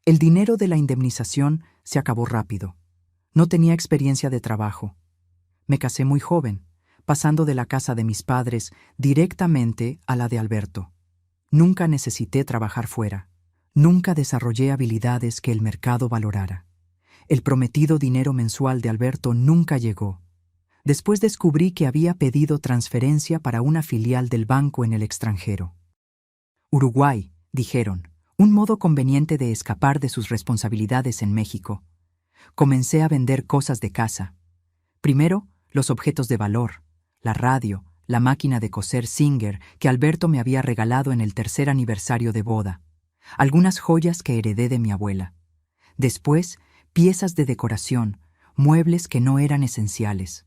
El dinero de la indemnización se acabó rápido. No tenía experiencia de trabajo. Me casé muy joven, pasando de la casa de mis padres directamente a la de Alberto. Nunca necesité trabajar fuera. Nunca desarrollé habilidades que el mercado valorara. El prometido dinero mensual de Alberto nunca llegó. Después descubrí que había pedido transferencia para una filial del banco en el extranjero. Uruguay, dijeron, un modo conveniente de escapar de sus responsabilidades en México. Comencé a vender cosas de casa. Primero, los objetos de valor, la radio, la máquina de coser Singer que Alberto me había regalado en el 3er aniversario de boda, algunas joyas que heredé de mi abuela. Después, piezas de decoración, muebles que no eran esenciales.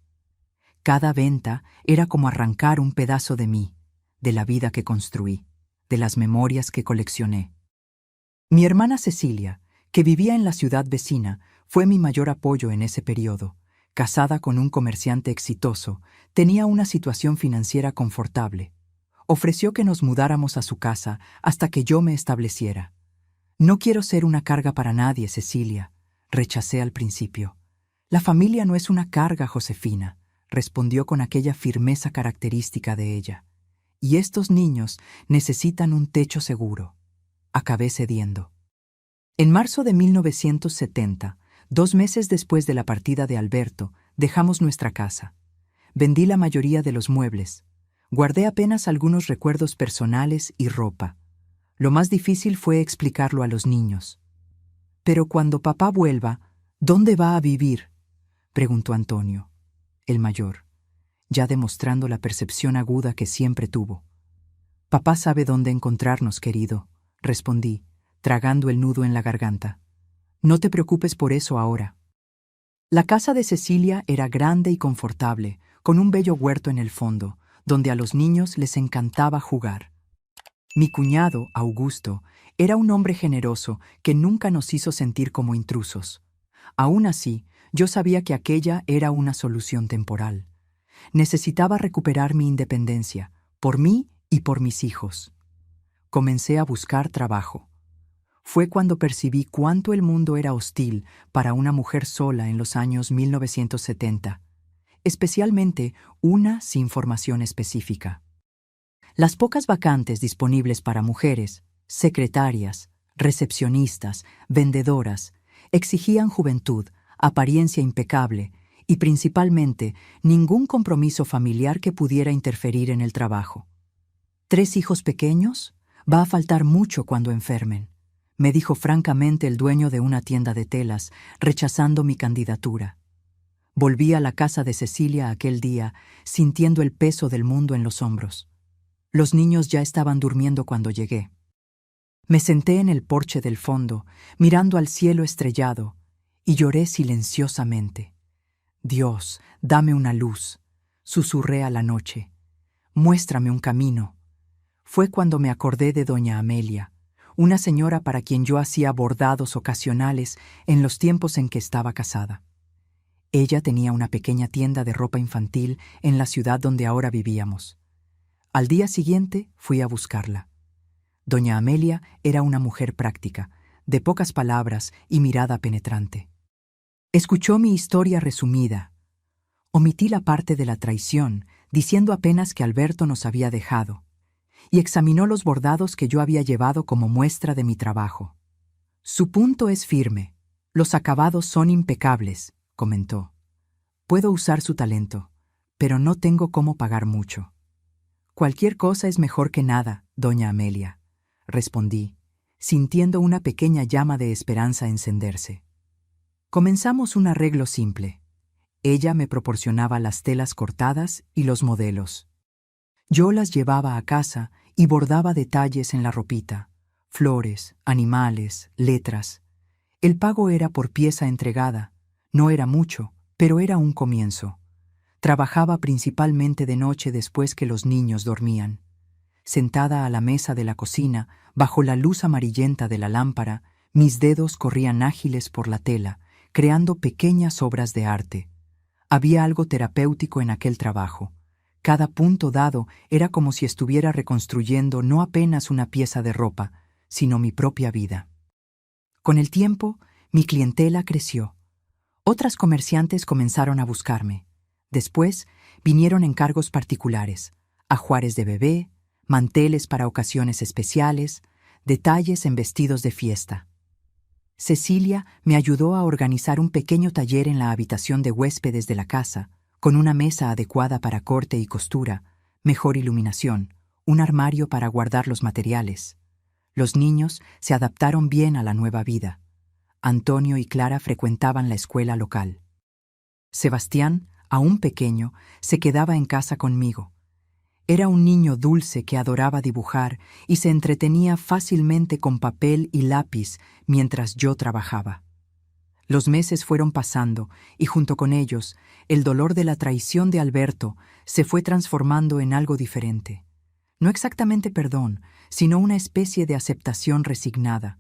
Cada venta era como arrancar un pedazo de mí, de la vida que construí, de las memorias que coleccioné. Mi hermana Cecilia, que vivía en la ciudad vecina, fue mi mayor apoyo en ese periodo. Casada con un comerciante exitoso, tenía una situación financiera confortable. Ofreció que nos mudáramos a su casa hasta que yo me estableciera. No quiero ser una carga para nadie, Cecilia, rechacé al principio. La familia no es una carga, Josefina, respondió con aquella firmeza característica de ella. Y estos niños necesitan un techo seguro. Acabé cediendo. En marzo de 1970, 2 meses después de la partida de Alberto, dejamos nuestra casa. Vendí la mayoría de los muebles. Guardé apenas algunos recuerdos personales y ropa. Lo más difícil fue explicarlo a los niños. Pero cuando papá vuelva, ¿dónde va a vivir?, preguntó Antonio, el mayor, ya demostrando la percepción aguda que siempre tuvo. Papá sabe dónde encontrarnos, querido, respondí, tragando el nudo en la garganta. No te preocupes por eso ahora. La casa de Cecilia era grande y confortable, con un bello huerto en el fondo, donde a los niños les encantaba jugar. Mi cuñado, Augusto, era un hombre generoso que nunca nos hizo sentir como intrusos. Aún así, yo sabía que aquella era una solución temporal. Necesitaba recuperar mi independencia, por mí y por mis hijos. Comencé a buscar trabajo. Fue cuando percibí cuánto el mundo era hostil para una mujer sola en los años 1970, especialmente una sin formación específica. Las pocas vacantes disponibles para mujeres, secretarias, recepcionistas, vendedoras, exigían juventud, apariencia impecable y principalmente ningún compromiso familiar que pudiera interferir en el trabajo. ¿3 hijos pequeños? Va a faltar mucho cuando enfermen, me dijo francamente el dueño de una tienda de telas, rechazando mi candidatura. Volví a la casa de Cecilia aquel día, sintiendo el peso del mundo en los hombros. Los niños ya estaban durmiendo cuando llegué. Me senté en el porche del fondo, mirando al cielo estrellado, y lloré silenciosamente. Dios, dame una luz, susurré a la noche. Muéstrame un camino. Fue cuando me acordé de doña Amelia, una señora para quien yo hacía bordados ocasionales en los tiempos en que estaba casada. Ella tenía una pequeña tienda de ropa infantil en la ciudad donde ahora vivíamos. Al día siguiente fui a buscarla. Doña Amelia era una mujer práctica, de pocas palabras y mirada penetrante. Escuchó mi historia resumida. Omití la parte de la traición, diciendo apenas que Alberto nos había dejado, y examinó los bordados que yo había llevado como muestra de mi trabajo. Su punto es firme. Los acabados son impecables, comentó. Puedo usar su talento, pero no tengo cómo pagar mucho. Cualquier cosa es mejor que nada, doña Amelia, respondí, sintiendo una pequeña llama de esperanza encenderse. Comenzamos un arreglo simple. Ella me proporcionaba las telas cortadas y los modelos. Yo las llevaba a casa y bordaba detalles en la ropita, flores, animales, letras. El pago era por pieza entregada. No era mucho, pero era un comienzo. Trabajaba principalmente de noche después que los niños dormían. Sentada a la mesa de la cocina, bajo la luz amarillenta de la lámpara, mis dedos corrían ágiles por la tela, creando pequeñas obras de arte. Había algo terapéutico en aquel trabajo. Cada punto dado era como si estuviera reconstruyendo no apenas una pieza de ropa, sino mi propia vida. Con el tiempo, mi clientela creció. Otras comerciantes comenzaron a buscarme. Después vinieron encargos particulares, ajuares de bebé, manteles para ocasiones especiales, detalles en vestidos de fiesta. Cecilia me ayudó a organizar un pequeño taller en la habitación de huéspedes de la casa, con una mesa adecuada para corte y costura, mejor iluminación, un armario para guardar los materiales. Los niños se adaptaron bien a la nueva vida. Antonio y Clara frecuentaban la escuela local. Sebastián, aún pequeño, se quedaba en casa conmigo. Era un niño dulce que adoraba dibujar y se entretenía fácilmente con papel y lápiz mientras yo trabajaba. Los meses fueron pasando y junto con ellos, el dolor de la traición de Alberto se fue transformando en algo diferente. No exactamente perdón, sino una especie de aceptación resignada.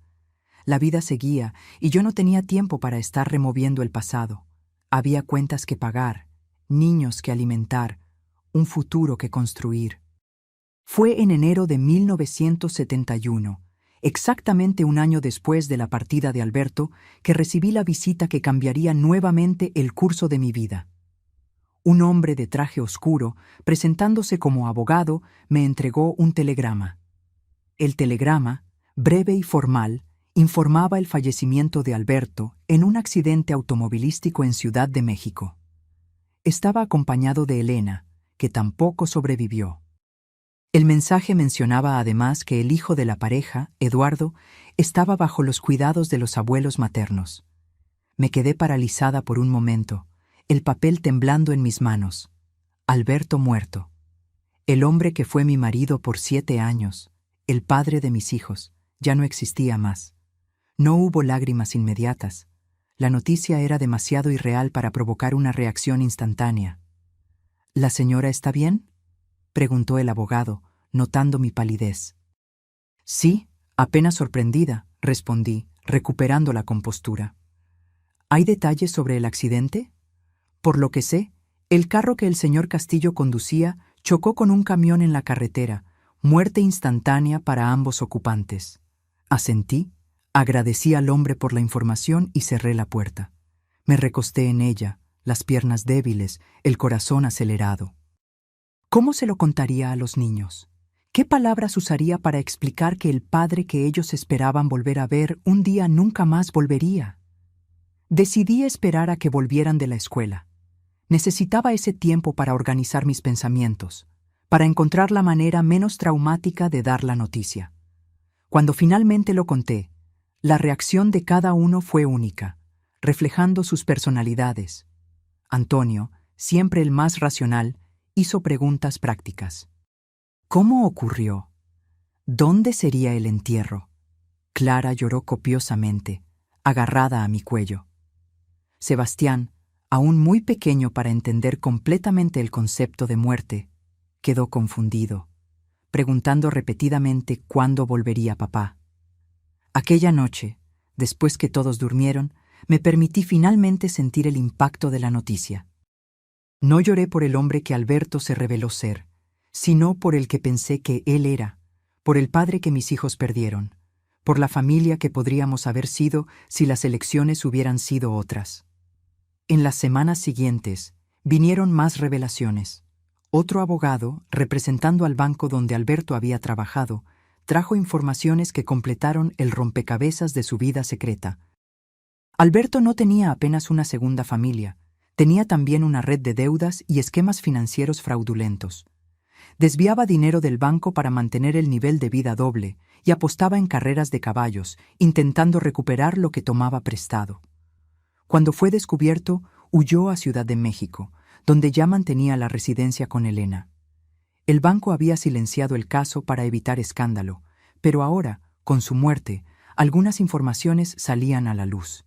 La vida seguía y yo no tenía tiempo para estar removiendo el pasado. Había cuentas que pagar, niños que alimentar, un futuro que construir. Fue en enero de 1971, exactamente un año después de la partida de Alberto, que recibí la visita que cambiaría nuevamente el curso de mi vida. Un hombre de traje oscuro, presentándose como abogado, me entregó un telegrama. El telegrama, breve y formal, informaba el fallecimiento de Alberto en un accidente automovilístico en Ciudad de México. Estaba acompañado de Elena, que tampoco sobrevivió. El mensaje mencionaba además que el hijo de la pareja, Eduardo, estaba bajo los cuidados de los abuelos maternos. Me quedé paralizada por un momento, el papel temblando en mis manos. Alberto muerto. El hombre que fue mi marido por 7 años, el padre de mis hijos, ya no existía más. No hubo lágrimas inmediatas. La noticia era demasiado irreal para provocar una reacción instantánea. ¿La señora está bien?, preguntó el abogado, notando mi palidez. Sí, apenas sorprendida, respondí, recuperando la compostura. ¿Hay detalles sobre el accidente? Por lo que sé, el carro que el señor Castillo conducía chocó con un camión en la carretera, muerte instantánea para ambos ocupantes. Asentí, agradecí al hombre por la información y cerré la puerta. Me recosté en ella, las piernas débiles, el corazón acelerado. ¿Cómo se lo contaría a los niños? ¿Qué palabras usaría para explicar que el padre que ellos esperaban volver a ver un día nunca más volvería? Decidí esperar a que volvieran de la escuela. Necesitaba ese tiempo para organizar mis pensamientos, para encontrar la manera menos traumática de dar la noticia. Cuando finalmente lo conté, la reacción de cada uno fue única, reflejando sus personalidades. Antonio, siempre el más racional, hizo preguntas prácticas. ¿Cómo ocurrió? ¿Dónde sería el entierro? Clara lloró copiosamente, agarrada a mi cuello. Sebastián, aún muy pequeño para entender completamente el concepto de muerte, quedó confundido, preguntando repetidamente cuándo volvería papá. Aquella noche, después que todos durmieron, me permití finalmente sentir el impacto de la noticia. No lloré por el hombre que Alberto se reveló ser, sino por el que pensé que él era, por el padre que mis hijos perdieron, por la familia que podríamos haber sido si las elecciones hubieran sido otras. En las semanas siguientes, vinieron más revelaciones. Otro abogado, representando al banco donde Alberto había trabajado, trajo informaciones que completaron el rompecabezas de su vida secreta. Alberto no tenía apenas una segunda familia, tenía también una red de deudas y esquemas financieros fraudulentos. Desviaba dinero del banco para mantener el nivel de vida doble y apostaba en carreras de caballos, intentando recuperar lo que tomaba prestado. Cuando fue descubierto, huyó a Ciudad de México, donde ya mantenía la residencia con Elena. El banco había silenciado el caso para evitar escándalo, pero ahora, con su muerte, algunas informaciones salían a la luz.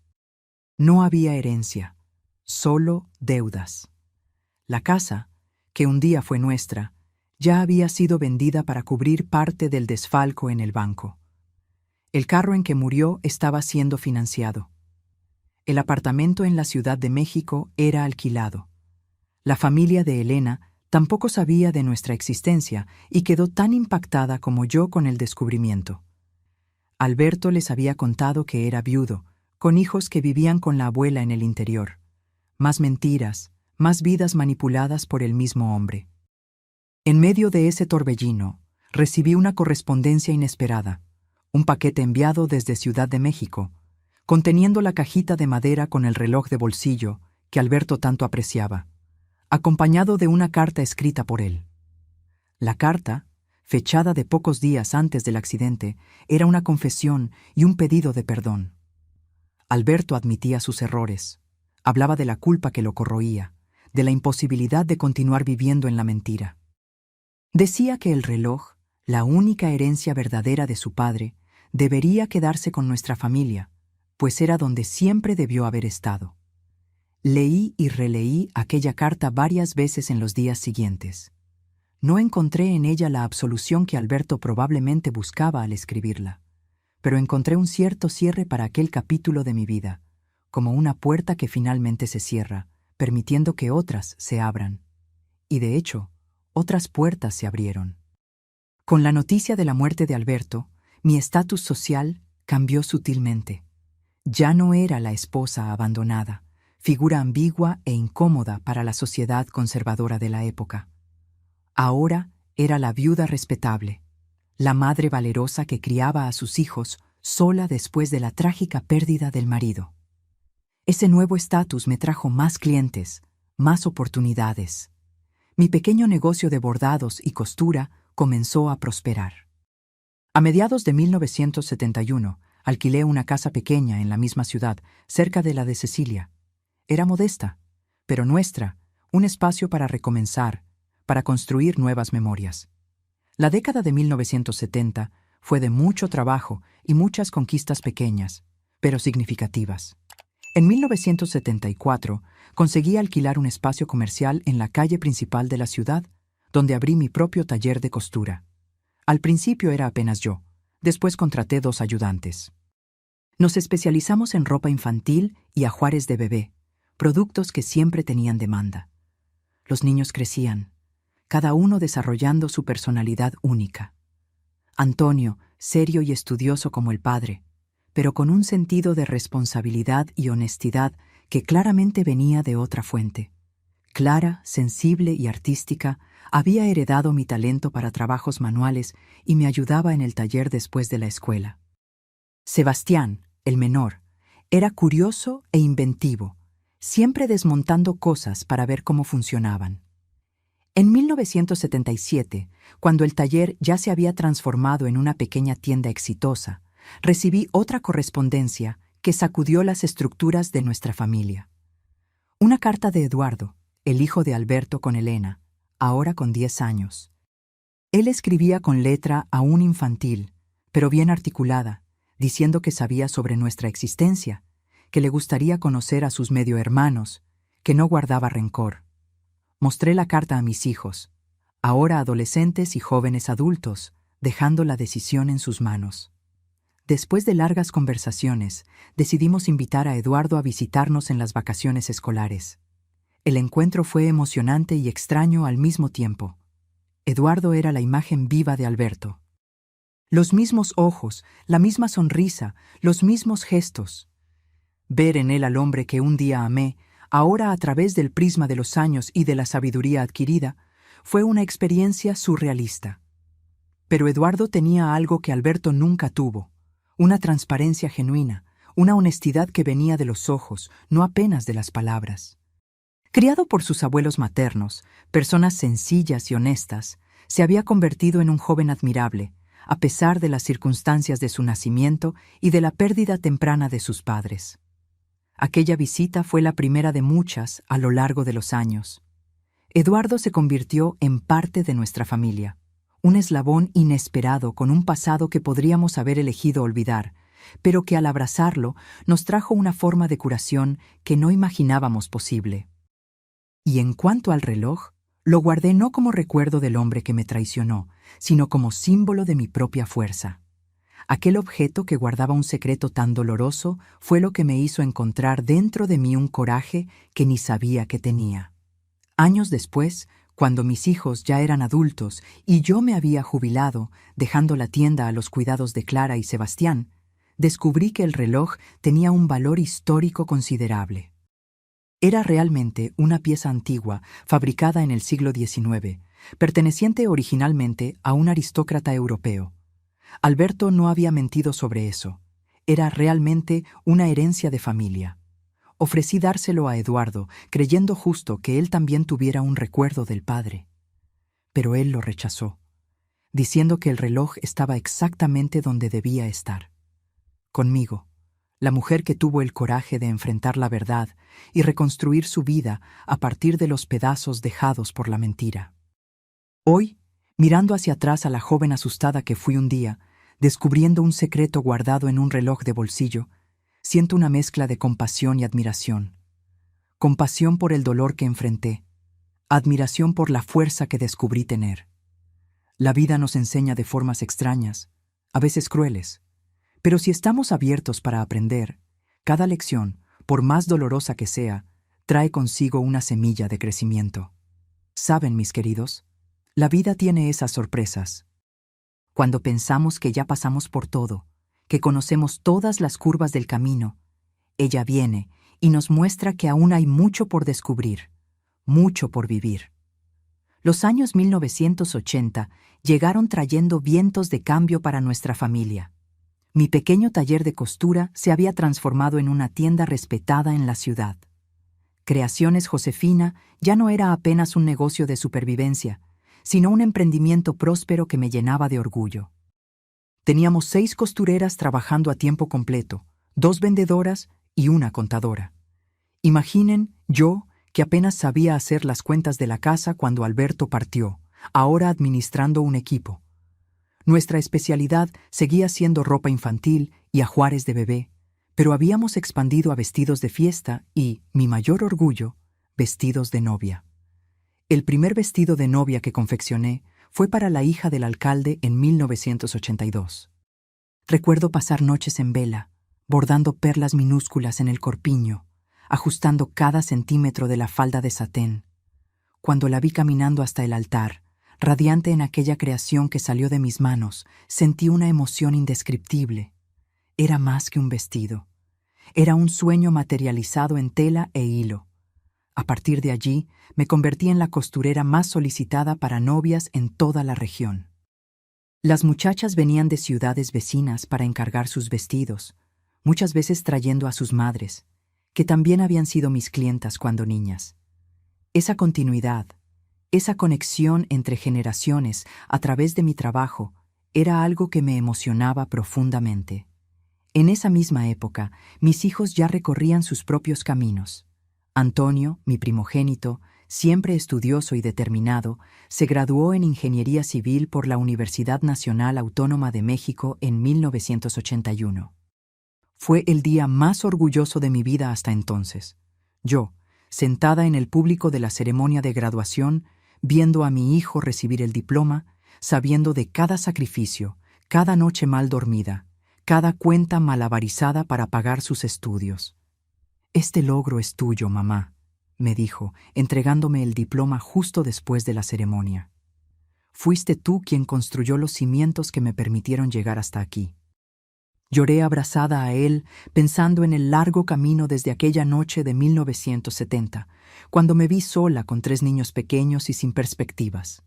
No había herencia, solo deudas. La casa, que un día fue nuestra, ya había sido vendida para cubrir parte del desfalco en el banco. El carro en que murió estaba siendo financiado. El apartamento en la Ciudad de México era alquilado. La familia de Elena tampoco sabía de nuestra existencia y quedó tan impactada como yo con el descubrimiento. Alberto les había contado que era viudo, con hijos que vivían con la abuela en el interior. Más mentiras, más vidas manipuladas por el mismo hombre. En medio de ese torbellino, recibí una correspondencia inesperada, un paquete enviado desde Ciudad de México, conteniendo la cajita de madera con el reloj de bolsillo que Alberto tanto apreciaba, acompañado de una carta escrita por él. La carta, fechada de pocos días antes del accidente, era una confesión y un pedido de perdón. Alberto admitía sus errores, hablaba de la culpa que lo corroía, de la imposibilidad de continuar viviendo en la mentira. Decía que el reloj, la única herencia verdadera de su padre, debería quedarse con nuestra familia, pues era donde siempre debió haber estado. Leí y releí aquella carta varias veces en los días siguientes. No encontré en ella la absolución que Alberto probablemente buscaba al escribirla, pero encontré un cierto cierre para aquel capítulo de mi vida, como una puerta que finalmente se cierra, permitiendo que otras se abran. Y de hecho, otras puertas se abrieron. Con la noticia de la muerte de Alberto, mi estatus social cambió sutilmente. Ya no era la esposa abandonada, figura ambigua e incómoda para la sociedad conservadora de la época. Ahora era la viuda respetable, la madre valerosa que criaba a sus hijos sola después de la trágica pérdida del marido. Ese nuevo estatus me trajo más clientes, más oportunidades. Mi pequeño negocio de bordados y costura comenzó a prosperar. A mediados de 1971, alquilé una casa pequeña en la misma ciudad, cerca de la de Cecilia. Era modesta, pero nuestra, un espacio para recomenzar, para construir nuevas memorias. La década de 1970 fue de mucho trabajo y muchas conquistas pequeñas, pero significativas. En 1974, conseguí alquilar un espacio comercial en la calle principal de la ciudad, donde abrí mi propio taller de costura. Al principio era apenas yo, después contraté 2 ayudantes. Nos especializamos en ropa infantil y ajuares de bebé, productos que siempre tenían demanda. Los niños crecían, cada uno desarrollando su personalidad única. Antonio, serio y estudioso como el padre, pero con un sentido de responsabilidad y honestidad que claramente venía de otra fuente. Clara, sensible y artística, había heredado mi talento para trabajos manuales y me ayudaba en el taller después de la escuela. Sebastián, el menor, era curioso e inventivo, siempre desmontando cosas para ver cómo funcionaban. En 1977, cuando el taller ya se había transformado en una pequeña tienda exitosa, recibí otra correspondencia que sacudió las estructuras de nuestra familia. Una carta de Eduardo, el hijo de Alberto con Elena, ahora con 10 años. Él escribía con letra aún infantil, pero bien articulada, diciendo que sabía sobre nuestra existencia, que le gustaría conocer a sus medio hermanos, que no guardaba rencor. Mostré la carta a mis hijos, ahora adolescentes y jóvenes adultos, dejando la decisión en sus manos. Después de largas conversaciones, decidimos invitar a Eduardo a visitarnos en las vacaciones escolares. El encuentro fue emocionante y extraño al mismo tiempo. Eduardo era la imagen viva de Alberto. Los mismos ojos, la misma sonrisa, los mismos gestos. Ver en él al hombre que un día amé, ahora a través del prisma de los años y de la sabiduría adquirida, fue una experiencia surrealista. Pero Eduardo tenía algo que Alberto nunca tuvo, una transparencia genuina, una honestidad que venía de los ojos, no apenas de las palabras. Criado por sus abuelos maternos, personas sencillas y honestas, se había convertido en un joven admirable, a pesar de las circunstancias de su nacimiento y de la pérdida temprana de sus padres. Aquella visita fue la primera de muchas a lo largo de los años. Eduardo se convirtió en parte de nuestra familia, un eslabón inesperado con un pasado que podríamos haber elegido olvidar, pero que al abrazarlo nos trajo una forma de curación que no imaginábamos posible. Y en cuanto al reloj, lo guardé no como recuerdo del hombre que me traicionó, sino como símbolo de mi propia fuerza. Aquel objeto que guardaba un secreto tan doloroso fue lo que me hizo encontrar dentro de mí un coraje que ni sabía que tenía. Años después, cuando mis hijos ya eran adultos y yo me había jubilado, dejando la tienda a los cuidados de Clara y Sebastián, descubrí que el reloj tenía un valor histórico considerable. Era realmente una pieza antigua, fabricada en el siglo XIX, perteneciente originalmente a un aristócrata europeo. Alberto no había mentido sobre eso. Era realmente una herencia de familia. Ofrecí dárselo a Eduardo, creyendo justo que él también tuviera un recuerdo del padre. Pero él lo rechazó, diciendo que el reloj estaba exactamente donde debía estar. Conmigo, la mujer que tuvo el coraje de enfrentar la verdad y reconstruir su vida a partir de los pedazos dejados por la mentira. Hoy, mirando hacia atrás a la joven asustada que fui un día, descubriendo un secreto guardado en un reloj de bolsillo, siento una mezcla de compasión y admiración. Compasión por el dolor que enfrenté, admiración por la fuerza que descubrí tener. La vida nos enseña de formas extrañas, a veces crueles, pero si estamos abiertos para aprender, cada lección, por más dolorosa que sea, trae consigo una semilla de crecimiento. ¿Saben, mis queridos? La vida tiene esas sorpresas. Cuando pensamos que ya pasamos por todo, que conocemos todas las curvas del camino, ella viene y nos muestra que aún hay mucho por descubrir, mucho por vivir. Los años 1980 llegaron trayendo vientos de cambio para nuestra familia. Mi pequeño taller de costura se había transformado en una tienda respetada en la ciudad. Creaciones Josefina ya no era apenas un negocio de supervivencia, sino un emprendimiento próspero que me llenaba de orgullo. Teníamos 6 costureras trabajando a tiempo completo, 2 vendedoras y una contadora. Imaginen yo, que apenas sabía hacer las cuentas de la casa cuando Alberto partió, ahora administrando un equipo. Nuestra especialidad seguía siendo ropa infantil y ajuares de bebé, Pero habíamos expandido a vestidos de fiesta y, mi mayor orgullo, vestidos de novia. El primer vestido de novia que confeccioné fue para la hija del alcalde en 1982. Recuerdo pasar noches en vela, bordando perlas minúsculas en el corpiño, ajustando cada centímetro de la falda de satén. Cuando la vi caminando hasta el altar, radiante en aquella creación que salió de mis manos, sentí una emoción indescriptible. Era más que un vestido. Era un sueño materializado en tela e hilo. A partir de allí, me convertí en la costurera más solicitada para novias en toda la región. Las muchachas venían de ciudades vecinas para encargar sus vestidos, muchas veces trayendo a sus madres, que también habían sido mis clientas cuando niñas. Esa continuidad, esa conexión entre generaciones a través de mi trabajo, era algo que me emocionaba profundamente. En esa misma época, mis hijos ya recorrían sus propios caminos. Antonio, mi primogénito, siempre estudioso y determinado, se graduó en Ingeniería Civil por la Universidad Nacional Autónoma de México en 1981. Fue el día más orgulloso de mi vida hasta entonces. Yo, sentada en el público de la ceremonia de graduación, viendo a mi hijo recibir el diploma, sabiendo de cada sacrificio, cada noche mal dormida, cada cuenta malabarizada para pagar sus estudios. «Este logro es tuyo, mamá», me dijo, entregándome el diploma justo después de la ceremonia. «Fuiste tú quien construyó los cimientos que me permitieron llegar hasta aquí». Lloré abrazada a él, pensando en el largo camino desde aquella noche de 1970, cuando me vi sola con 3 niños pequeños y sin perspectivas.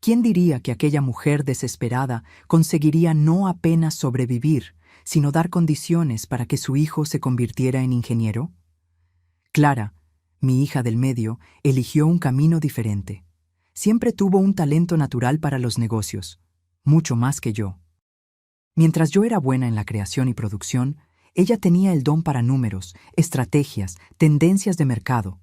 ¿Quién diría que aquella mujer desesperada conseguiría no apenas sobrevivir, sino dar condiciones para que su hijo se convirtiera en ingeniero? Clara, mi hija del medio, eligió un camino diferente. Siempre tuvo un talento natural para los negocios, mucho más que yo. Mientras yo era buena en la creación y producción, ella tenía el don para números, estrategias, tendencias de mercado.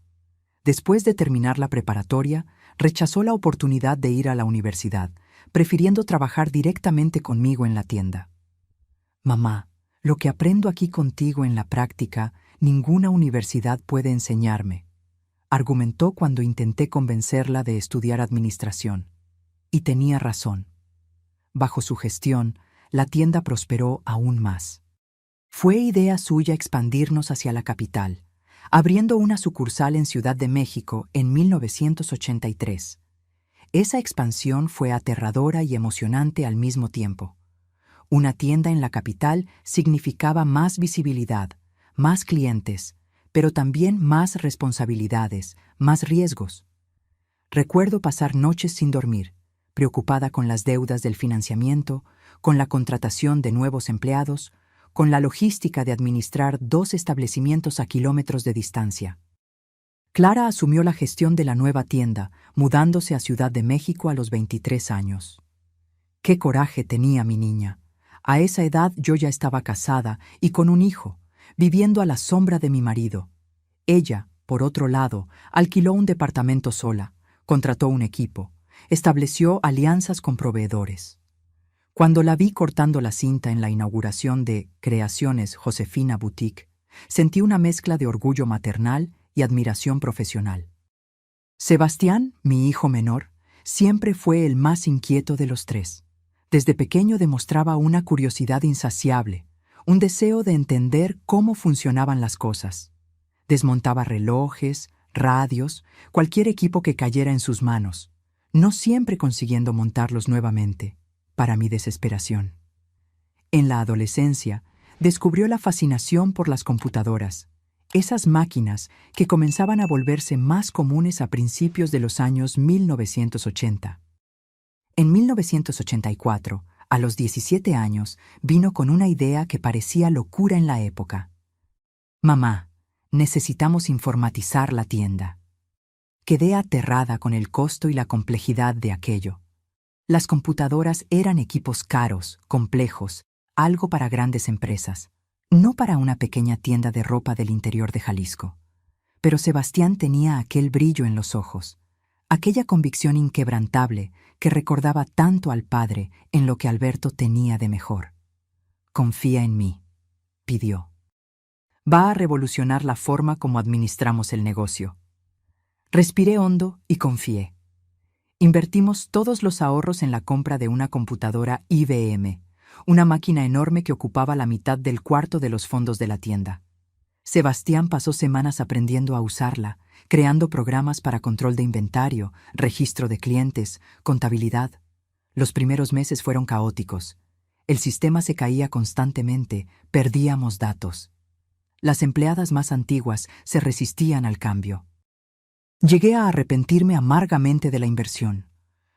Después de terminar la preparatoria, rechazó la oportunidad de ir a la universidad, prefiriendo trabajar directamente conmigo en la tienda. «Mamá, lo que aprendo aquí contigo en la práctica, ninguna universidad puede enseñarme», argumentó cuando intenté convencerla de estudiar administración. Y tenía razón. Bajo su gestión, la tienda prosperó aún más. Fue idea suya expandirnos hacia la capital, abriendo una sucursal en Ciudad de México en 1983. Esa expansión fue aterradora y emocionante al mismo tiempo. Una tienda en la capital significaba más visibilidad, más clientes, pero también más responsabilidades, más riesgos. Recuerdo pasar noches sin dormir, preocupada con las deudas del financiamiento, con la contratación de nuevos empleados, con la logística de administrar 2 establecimientos a kilómetros de distancia. Clara asumió la gestión de la nueva tienda, mudándose a Ciudad de México a los 23 años. ¡Qué coraje tenía mi niña! A esa edad yo ya estaba casada y con un hijo, viviendo a la sombra de mi marido. Ella, por otro lado, alquiló un departamento sola, contrató un equipo, estableció alianzas con proveedores. Cuando la vi cortando la cinta en la inauguración de Creaciones Josefina Boutique, sentí una mezcla de orgullo maternal y admiración profesional. Sebastián, mi hijo menor, siempre fue el más inquieto de los 3. Desde pequeño demostraba una curiosidad insaciable, un deseo de entender cómo funcionaban las cosas. Desmontaba relojes, radios, cualquier equipo que cayera en sus manos, no siempre consiguiendo montarlos nuevamente, para mi desesperación. En la adolescencia, descubrió la fascinación por las computadoras, esas máquinas que comenzaban a volverse más comunes a principios de los años 1980. En 1984, a los 17 años, vino con una idea que parecía locura en la época. «Mamá, necesitamos informatizar la tienda». Quedé aterrada con el costo y la complejidad de aquello. Las computadoras eran equipos caros, complejos, algo para grandes empresas, no para una pequeña tienda de ropa del interior de Jalisco. Pero Sebastián tenía aquel brillo en los ojos, aquella convicción inquebrantable que recordaba tanto al padre en lo que Alberto tenía de mejor. «Confía en mí», pidió. Va a revolucionar la forma como administramos el negocio. Respiré hondo y confié. Invertimos todos los ahorros en la compra de una computadora IBM, una máquina enorme que ocupaba la mitad del cuarto de los fondos de la tienda. Sebastián pasó semanas aprendiendo a usarla, creando programas para control de inventario, registro de clientes, contabilidad. Los primeros meses fueron caóticos. El sistema se caía constantemente, perdíamos datos. Las empleadas más antiguas se resistían al cambio. Llegué a arrepentirme amargamente de la inversión,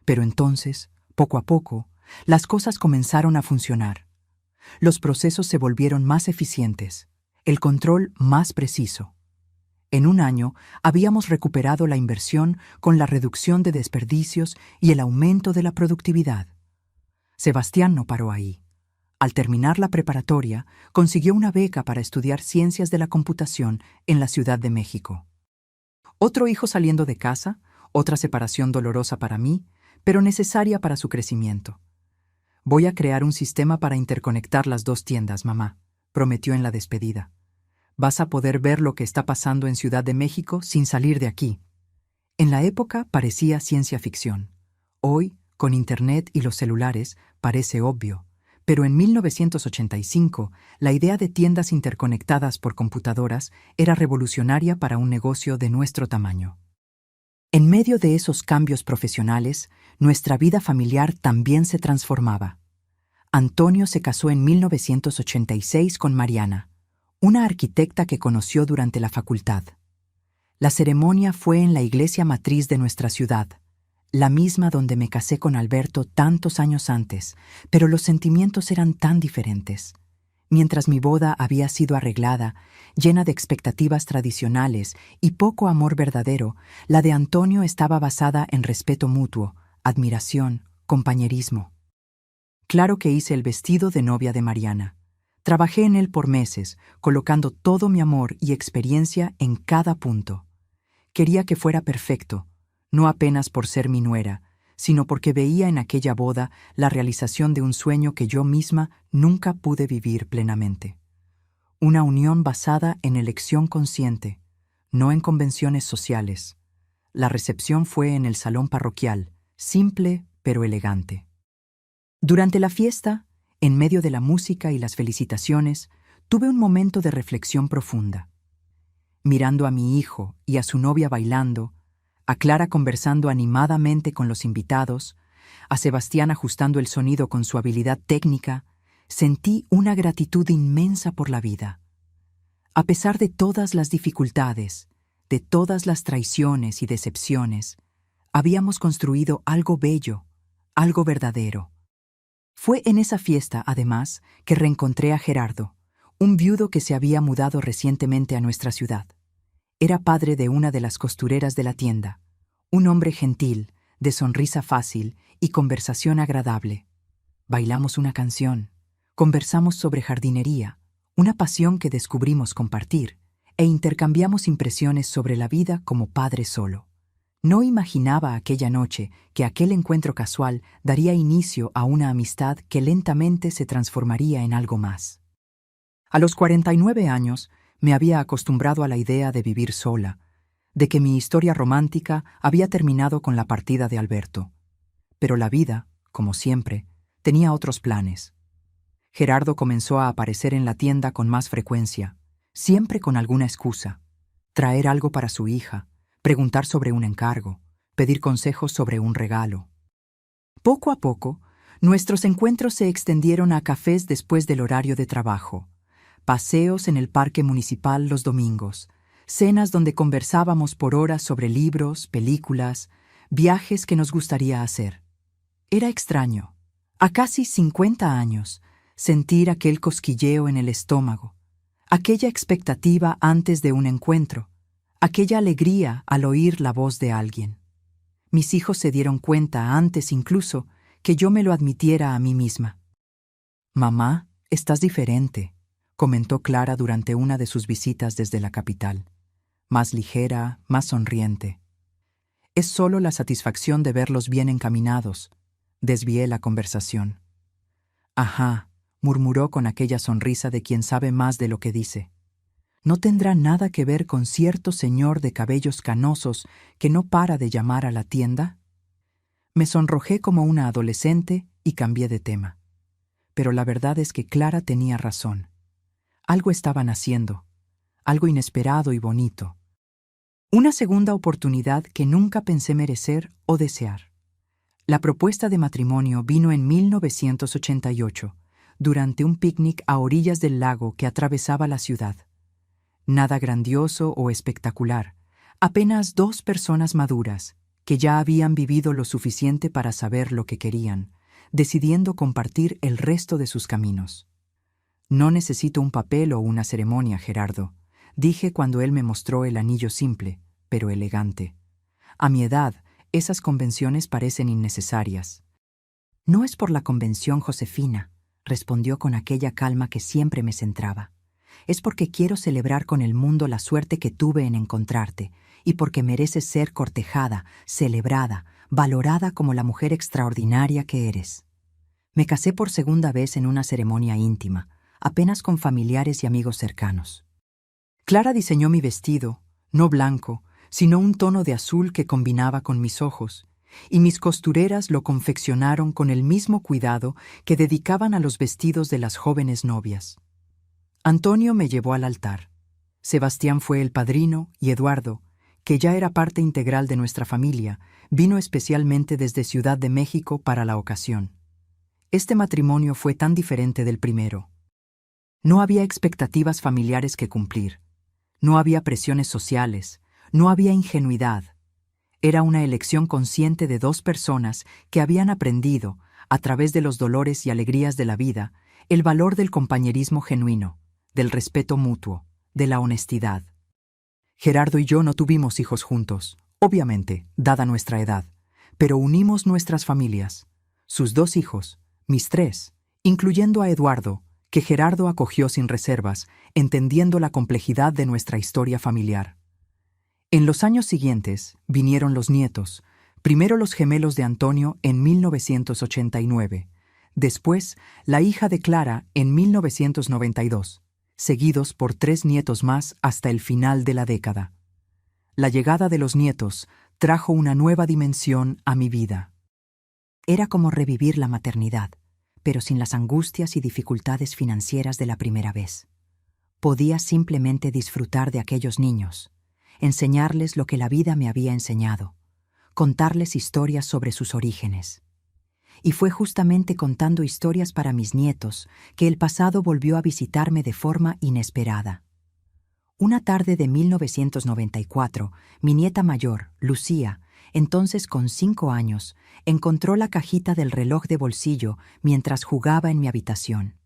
pero entonces, poco a poco, las cosas comenzaron a funcionar. Los procesos se volvieron más eficientes, el control más preciso. En un año habíamos recuperado la inversión con la reducción de desperdicios y el aumento de la productividad. Sebastián no paró ahí. Al terminar la preparatoria, consiguió una beca para estudiar ciencias de la computación en la Ciudad de México. Otro hijo saliendo de casa, otra separación dolorosa para mí, pero necesaria para su crecimiento. Voy a crear un sistema para interconectar las dos tiendas, mamá, prometió en la despedida. Vas a poder ver lo que está pasando en Ciudad de México sin salir de aquí. En la época parecía ciencia ficción. Hoy, con Internet y los celulares, parece obvio. Pero en 1985, la idea de tiendas interconectadas por computadoras era revolucionaria para un negocio de nuestro tamaño. En medio de esos cambios profesionales, nuestra vida familiar también se transformaba. Antonio se casó en 1986 con Mariana, una arquitecta que conoció durante la facultad. La ceremonia fue en la iglesia matriz de nuestra ciudad, la misma donde me casé con Alberto tantos años antes, pero los sentimientos eran tan diferentes. Mientras mi boda había sido arreglada, llena de expectativas tradicionales y poco amor verdadero, la de Antonio estaba basada en respeto mutuo, admiración, compañerismo. Claro que hice el vestido de novia de Mariana. Trabajé en él por meses, colocando todo mi amor y experiencia en cada punto. Quería que fuera perfecto, no apenas por ser mi nuera, sino porque veía en aquella boda la realización de un sueño que yo misma nunca pude vivir plenamente. Una unión basada en elección consciente, no en convenciones sociales. La recepción fue en el salón parroquial, simple pero elegante. Durante la fiesta, en medio de la música y las felicitaciones, tuve un momento de reflexión profunda. Mirando a mi hijo y a su novia bailando, a Clara conversando animadamente con los invitados, a Sebastián ajustando el sonido con su habilidad técnica, sentí una gratitud inmensa por la vida. A pesar de todas las dificultades, de todas las traiciones y decepciones, habíamos construido algo bello, algo verdadero. Fue en esa fiesta, además, que reencontré a Gerardo, un viudo que se había mudado recientemente a nuestra ciudad. Era padre de una de las costureras de la tienda, un hombre gentil, de sonrisa fácil y conversación agradable. Bailamos una canción, conversamos sobre jardinería, una pasión que descubrimos compartir, e intercambiamos impresiones sobre la vida como padre solo. No imaginaba aquella noche que aquel encuentro casual daría inicio a una amistad que lentamente se transformaría en algo más. A los 49 años, me había acostumbrado a la idea de vivir sola, de que mi historia romántica había terminado con la partida de Alberto. Pero la vida, como siempre, tenía otros planes. Gerardo comenzó a aparecer en la tienda con más frecuencia, siempre con alguna excusa: traer algo para su hija, preguntar sobre un encargo, pedir consejos sobre un regalo. Poco a poco, nuestros encuentros se extendieron a cafés después del horario de trabajo, paseos en el parque municipal los domingos, cenas donde conversábamos por horas sobre libros, películas, viajes que nos gustaría hacer. Era extraño, a casi 50 años, sentir aquel cosquilleo en el estómago, aquella expectativa antes de un encuentro, aquella alegría al oír la voz de alguien. Mis hijos se dieron cuenta antes incluso que yo me lo admitiera a mí misma. «Mamá, estás diferente», comentó Clara durante una de sus visitas desde la capital. Más ligera, más sonriente. «Es solo la satisfacción de verlos bien encaminados», desvié la conversación. «Ajá», murmuró con aquella sonrisa de quien sabe más de lo que dice. ¿No tendrá nada que ver con cierto señor de cabellos canosos que no para de llamar a la tienda? Me sonrojé como una adolescente y cambié de tema. Pero la verdad es que Clara tenía razón. Algo estaban haciendo, algo inesperado y bonito. Una segunda oportunidad que nunca pensé merecer o desear. La propuesta de matrimonio vino en 1988, durante un picnic a orillas del lago que atravesaba la ciudad. Nada grandioso o espectacular, apenas dos personas maduras, que ya habían vivido lo suficiente para saber lo que querían, decidiendo compartir el resto de sus caminos. «No necesito un papel o una ceremonia, Gerardo», dije cuando él me mostró el anillo simple, pero elegante. A mi edad, esas convenciones parecen innecesarias. «No es por la convención, Josefina», respondió con aquella calma que siempre me centraba. «Es porque quiero celebrar con el mundo la suerte que tuve en encontrarte, y porque mereces ser cortejada, celebrada, valorada como la mujer extraordinaria que eres». Me casé por segunda vez en una ceremonia íntima, apenas con familiares y amigos cercanos. Clara diseñó mi vestido, no blanco, sino un tono de azul que combinaba con mis ojos, y mis costureras lo confeccionaron con el mismo cuidado que dedicaban a los vestidos de las jóvenes novias. Antonio me llevó al altar. Sebastián fue el padrino y Eduardo, que ya era parte integral de nuestra familia, vino especialmente desde Ciudad de México para la ocasión. Este matrimonio fue tan diferente del primero. No había expectativas familiares que cumplir. No había presiones sociales. No había ingenuidad. Era una elección consciente de dos personas que habían aprendido, a través de los dolores y alegrías de la vida, el valor del compañerismo genuino, del respeto mutuo, de la honestidad. Gerardo y yo no tuvimos hijos juntos, obviamente, dada nuestra edad, pero unimos nuestras familias. Sus dos hijos, mis tres, incluyendo a Eduardo, que Gerardo acogió sin reservas, entendiendo la complejidad de nuestra historia familiar. En los años siguientes vinieron los nietos, primero los gemelos de Antonio en 1989, después la hija de Clara en 1992, seguidos por 3 nietos más hasta el final de la década. La llegada de los nietos trajo una nueva dimensión a mi vida. Era como revivir la maternidad, pero sin las angustias y dificultades financieras de la primera vez. Podía simplemente disfrutar de aquellos niños, enseñarles lo que la vida me había enseñado, contarles historias sobre sus orígenes. Y fue justamente contando historias para mis nietos que el pasado volvió a visitarme de forma inesperada. Una tarde de 1994, mi nieta mayor, Lucía, entonces con 5 años, encontró la cajita del reloj de bolsillo mientras jugaba en mi habitación.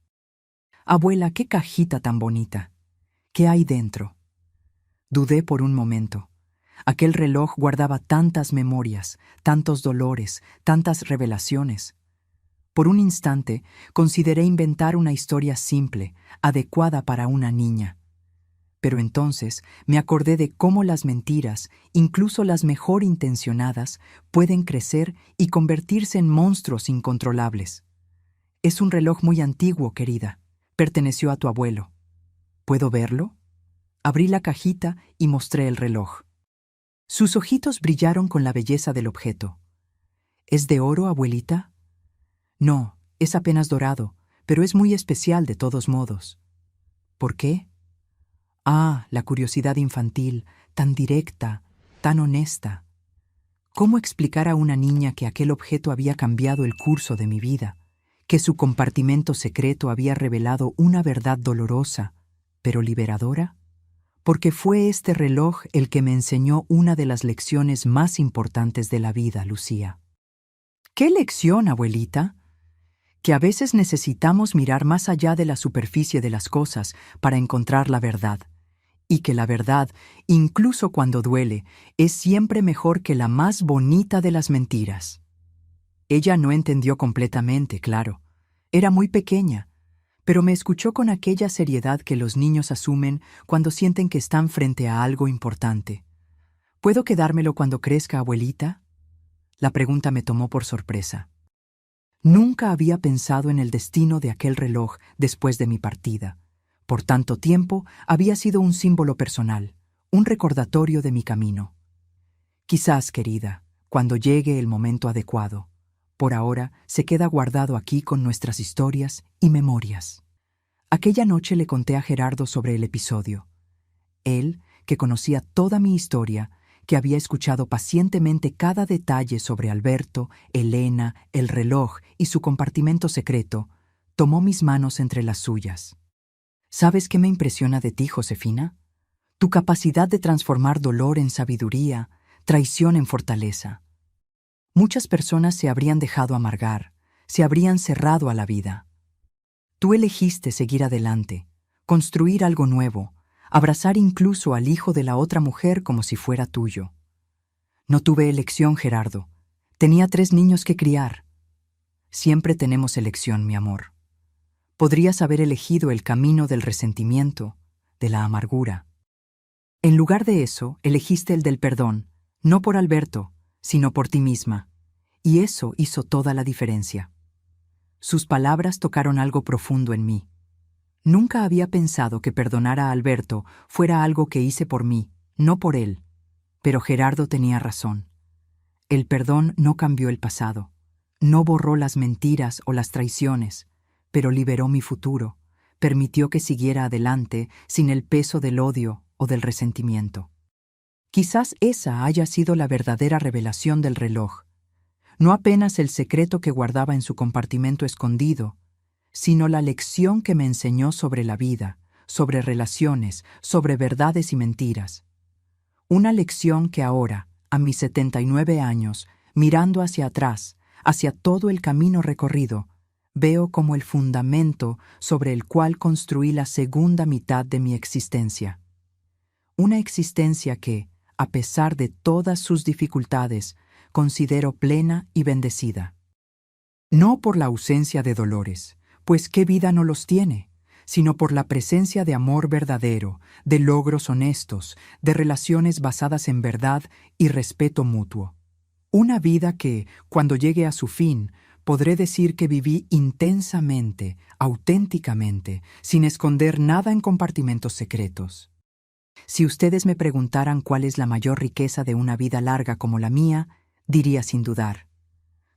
«Abuela, qué cajita tan bonita. ¿Qué hay dentro?». Dudé por un momento. Aquel reloj guardaba tantas memorias, tantos dolores, tantas revelaciones. Por un instante, consideré inventar una historia simple, adecuada para una niña. Pero entonces me acordé de cómo las mentiras, incluso las mejor intencionadas, pueden crecer y convertirse en monstruos incontrolables. «Es un reloj muy antiguo, querida. Perteneció a tu abuelo. ¿Puedo verlo?». Abrí la cajita y mostré el reloj. Sus ojitos brillaron con la belleza del objeto. «¿Es de oro, abuelita?». «No, es apenas dorado, pero es muy especial de todos modos». «¿Por qué?». «Ah, la curiosidad infantil, tan directa, tan honesta». ¿Cómo explicar a una niña que aquel objeto había cambiado el curso de mi vida, que su compartimento secreto había revelado una verdad dolorosa, pero liberadora? Porque fue este reloj el que me enseñó una de las lecciones más importantes de la vida, Lucía. «¿Qué lección, abuelita?». «Que a veces necesitamos mirar más allá de la superficie de las cosas para encontrar la verdad, y que la verdad, incluso cuando duele, es siempre mejor que la más bonita de las mentiras». Ella no entendió completamente, claro. Era muy pequeña, pero me escuchó con aquella seriedad que los niños asumen cuando sienten que están frente a algo importante. «¿Puedo quedármelo cuando crezca, abuelita?». La pregunta me tomó por sorpresa. Nunca había pensado en el destino de aquel reloj después de mi partida. Por tanto tiempo había sido un símbolo personal, un recordatorio de mi camino. Quizás, querida, cuando llegue el momento adecuado, por ahora se queda guardado aquí con nuestras historias y memorias. Aquella noche le conté a Gerardo sobre el episodio. Él, que conocía toda mi historia, que había escuchado pacientemente cada detalle sobre Alberto, Elena, el reloj y su compartimento secreto, tomó mis manos entre las suyas. ¿Sabes qué me impresiona de ti, Josefina? Tu capacidad de transformar dolor en sabiduría, traición en fortaleza. Muchas personas se habrían dejado amargar, se habrían cerrado a la vida. Tú elegiste seguir adelante, construir algo nuevo, abrazar incluso al hijo de la otra mujer como si fuera tuyo. No tuve elección, Gerardo. Tenía 3 niños que criar. Siempre tenemos elección, mi amor. Podrías haber elegido el camino del resentimiento, de la amargura. En lugar de eso, elegiste el del perdón, no por Alberto, sino por ti misma. Y eso hizo toda la diferencia. Sus palabras tocaron algo profundo en mí. Nunca había pensado que perdonar a Alberto fuera algo que hice por mí, no por él. Pero Gerardo tenía razón. El perdón no cambió el pasado, no borró las mentiras o las traiciones, pero liberó mi futuro, permitió que siguiera adelante sin el peso del odio o del resentimiento. Quizás esa haya sido la verdadera revelación del reloj, no apenas el secreto que guardaba en su compartimento escondido, sino la lección que me enseñó sobre la vida, sobre relaciones, sobre verdades y mentiras. Una lección que ahora, a mis 79 años, mirando hacia atrás, hacia todo el camino recorrido, veo como el fundamento sobre el cual construí la segunda mitad de mi existencia. Una existencia que, a pesar de todas sus dificultades, considero plena y bendecida. No por la ausencia de dolores, pues qué vida no los tiene, sino por la presencia de amor verdadero, de logros honestos, de relaciones basadas en verdad y respeto mutuo. Una vida que, cuando llegue a su fin, podré decir que viví intensamente, auténticamente, sin esconder nada en compartimentos secretos. Si ustedes me preguntaran cuál es la mayor riqueza de una vida larga como la mía, diría sin dudar: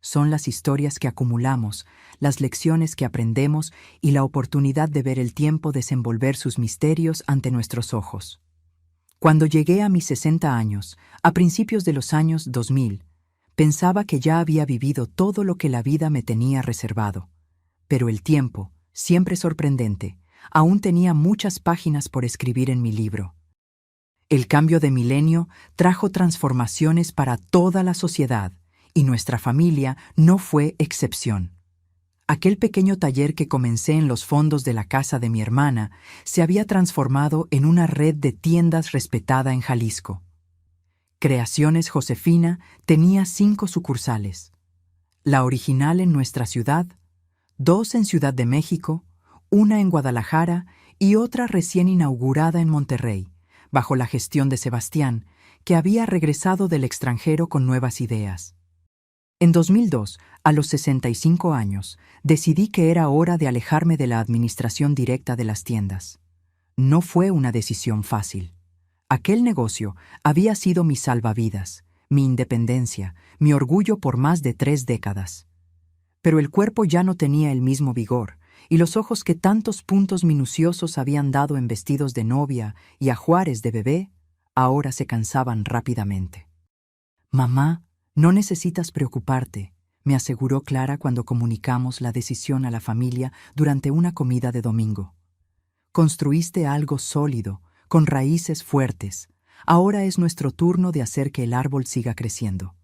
son las historias que acumulamos, las lecciones que aprendemos y la oportunidad de ver el tiempo desenvolver sus misterios ante nuestros ojos. Cuando llegué a mis 60 años, a principios de los años 2000, pensaba que ya había vivido todo lo que la vida me tenía reservado. Pero el tiempo, siempre sorprendente, aún tenía muchas páginas por escribir en mi libro. El cambio de milenio trajo transformaciones para toda la sociedad, y nuestra familia no fue excepción. Aquel pequeño taller que comencé en los fondos de la casa de mi hermana se había transformado en una red de tiendas respetada en Jalisco. Creaciones Josefina tenía 5 sucursales. La original en nuestra ciudad, 2 en Ciudad de México, 1 en Guadalajara y otra recién inaugurada en Monterrey, bajo la gestión de Sebastián, que había regresado del extranjero con nuevas ideas. En 2002, a los 65 años, decidí que era hora de alejarme de la administración directa de las tiendas. No fue una decisión fácil. Aquel negocio había sido mi salvavidas, mi independencia, mi orgullo por más de 3 décadas. Pero el cuerpo ya no tenía el mismo vigor, y los ojos que tantos puntos minuciosos habían dado en vestidos de novia y ajuares de bebé, ahora se cansaban rápidamente. «Mamá, no necesitas preocuparte», me aseguró Clara cuando comunicamos la decisión a la familia durante una comida de domingo. «Construiste algo sólido, con raíces fuertes. Ahora es nuestro turno de hacer que el árbol siga creciendo».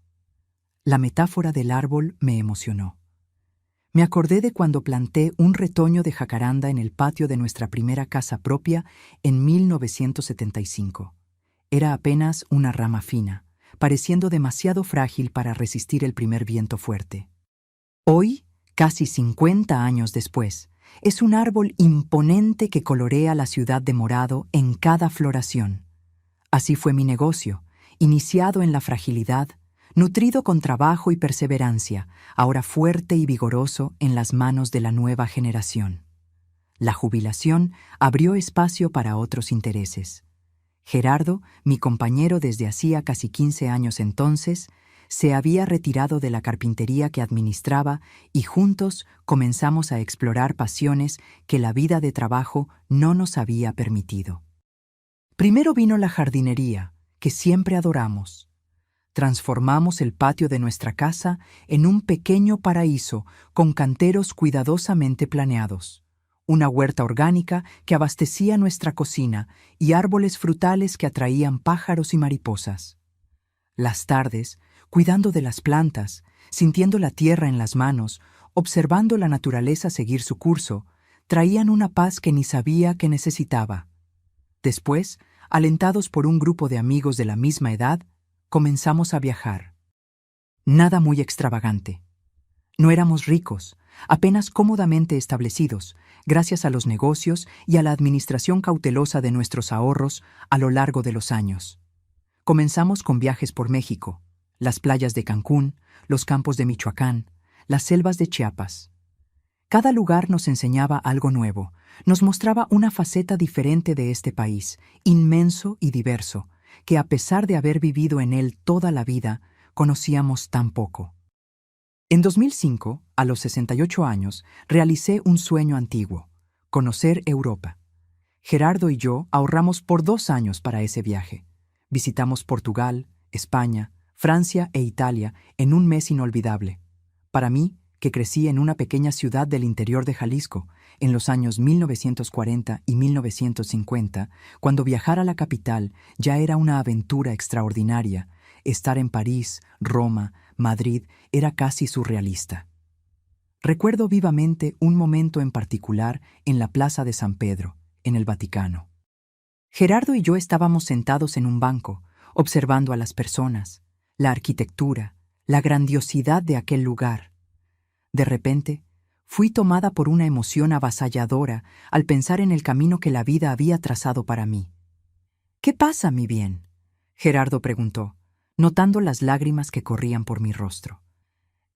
La metáfora del árbol me emocionó. Me acordé de cuando planté un retoño de jacaranda en el patio de nuestra primera casa propia en 1975. Era apenas una rama fina, pareciendo demasiado frágil para resistir el primer viento fuerte. Hoy, casi 50 años después, es un árbol imponente que colorea la ciudad de morado en cada floración. Así fue mi negocio, iniciado en la fragilidad, nutrido con trabajo y perseverancia, ahora fuerte y vigoroso en las manos de la nueva generación. La jubilación abrió espacio para otros intereses. Gerardo, mi compañero desde hacía casi 15 años entonces, se había retirado de la carpintería que administraba y juntos comenzamos a explorar pasiones que la vida de trabajo no nos había permitido. Primero vino la jardinería, que siempre adoramos. Transformamos el patio de nuestra casa en un pequeño paraíso con canteros cuidadosamente planeados, una huerta orgánica que abastecía nuestra cocina y árboles frutales que atraían pájaros y mariposas. Las tardes, cuidando de las plantas, sintiendo la tierra en las manos, observando la naturaleza seguir su curso, traían una paz que ni sabía que necesitaba. Después, alentados por un grupo de amigos de la misma edad, comenzamos a viajar. Nada muy extravagante. No éramos ricos, apenas cómodamente establecidos, gracias a los negocios y a la administración cautelosa de nuestros ahorros a lo largo de los años. Comenzamos con viajes por México, las playas de Cancún, los campos de Michoacán, las selvas de Chiapas. Cada lugar nos enseñaba algo nuevo, nos mostraba una faceta diferente de este país, inmenso y diverso, que a pesar de haber vivido en él toda la vida, conocíamos tan poco. En 2005, a los 68 años, realicé un sueño antiguo, conocer Europa. Gerardo y yo ahorramos por 2 años para ese viaje. Visitamos Portugal, España, Francia e Italia en un mes inolvidable. Para mí, que crecí en una pequeña ciudad del interior de Jalisco, en los años 1940 y 1950, cuando viajar a la capital ya era una aventura extraordinaria, estar en París, Roma, Madrid era casi surrealista. Recuerdo vivamente un momento en particular en la Plaza de San Pedro, en el Vaticano. Gerardo y yo estábamos sentados en un banco, observando a las personas, la arquitectura, la grandiosidad de aquel lugar. De repente, fui tomada por una emoción avasalladora al pensar en el camino que la vida había trazado para mí. «¿Qué pasa, mi bien?», Gerardo preguntó, notando las lágrimas que corrían por mi rostro.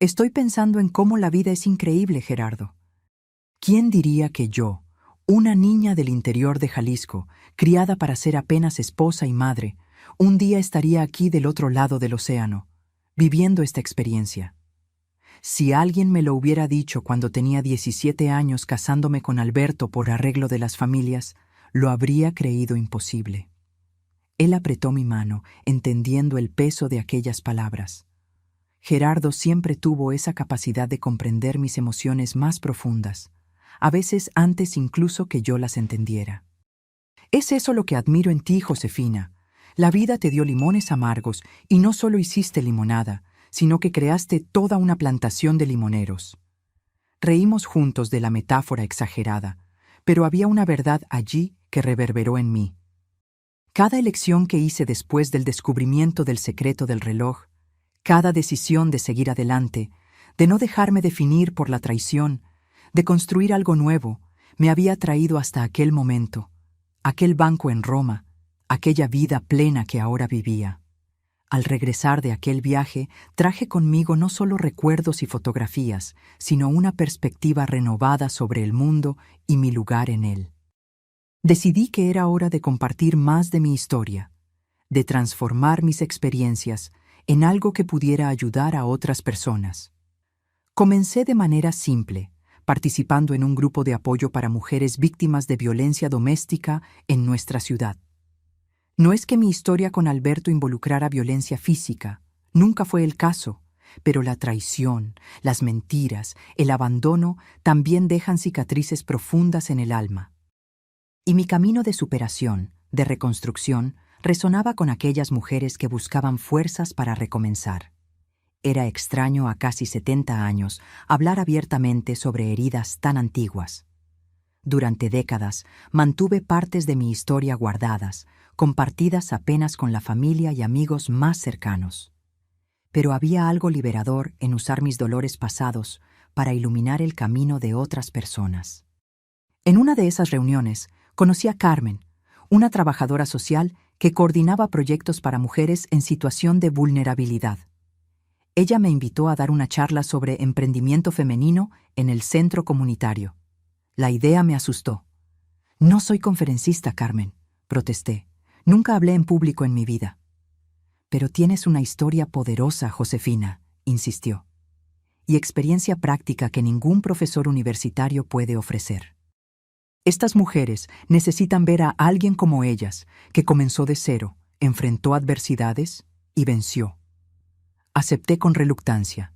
«Estoy pensando en cómo la vida es increíble, Gerardo. ¿Quién diría que yo, una niña del interior de Jalisco, criada para ser apenas esposa y madre, un día estaría aquí del otro lado del océano, viviendo esta experiencia? Si alguien me lo hubiera dicho cuando tenía 17 años casándome con Alberto por arreglo de las familias, lo habría creído imposible». Él apretó mi mano, entendiendo el peso de aquellas palabras. Gerardo siempre tuvo esa capacidad de comprender mis emociones más profundas, a veces antes incluso que yo las entendiera. «Es eso lo que admiro en ti, Josefina. La vida te dio limones amargos y no solo hiciste limonada, sino que creaste toda una plantación de limoneros». Reímos juntos de la metáfora exagerada, pero había una verdad allí que reverberó en mí. Cada elección que hice después del descubrimiento del secreto del reloj, cada decisión de seguir adelante, de no dejarme definir por la traición, de construir algo nuevo, me había traído hasta aquel momento, aquel banco en Roma, aquella vida plena que ahora vivía. Al regresar de aquel viaje, traje conmigo no solo recuerdos y fotografías, sino una perspectiva renovada sobre el mundo y mi lugar en él. Decidí que era hora de compartir más de mi historia, de transformar mis experiencias en algo que pudiera ayudar a otras personas. Comencé de manera simple, participando en un grupo de apoyo para mujeres víctimas de violencia doméstica en nuestra ciudad. No es que mi historia con Alberto involucrara violencia física, nunca fue el caso, pero la traición, las mentiras, el abandono también dejan cicatrices profundas en el alma. Y mi camino de superación, de reconstrucción, resonaba con aquellas mujeres que buscaban fuerzas para recomenzar. Era extraño a casi 70 años hablar abiertamente sobre heridas tan antiguas. Durante décadas mantuve partes de mi historia guardadas, compartidas apenas con la familia y amigos más cercanos. Pero había algo liberador en usar mis dolores pasados para iluminar el camino de otras personas. En una de esas reuniones, conocí a Carmen, una trabajadora social que coordinaba proyectos para mujeres en situación de vulnerabilidad. Ella me invitó a dar una charla sobre emprendimiento femenino en el centro comunitario. La idea me asustó. No soy conferencista, Carmen, protesté. Nunca hablé en público en mi vida. Pero tienes una historia poderosa, Josefina, insistió, y experiencia práctica que ningún profesor universitario puede ofrecer. Estas mujeres necesitan ver a alguien como ellas, que comenzó de cero, enfrentó adversidades y venció. Acepté con reluctancia.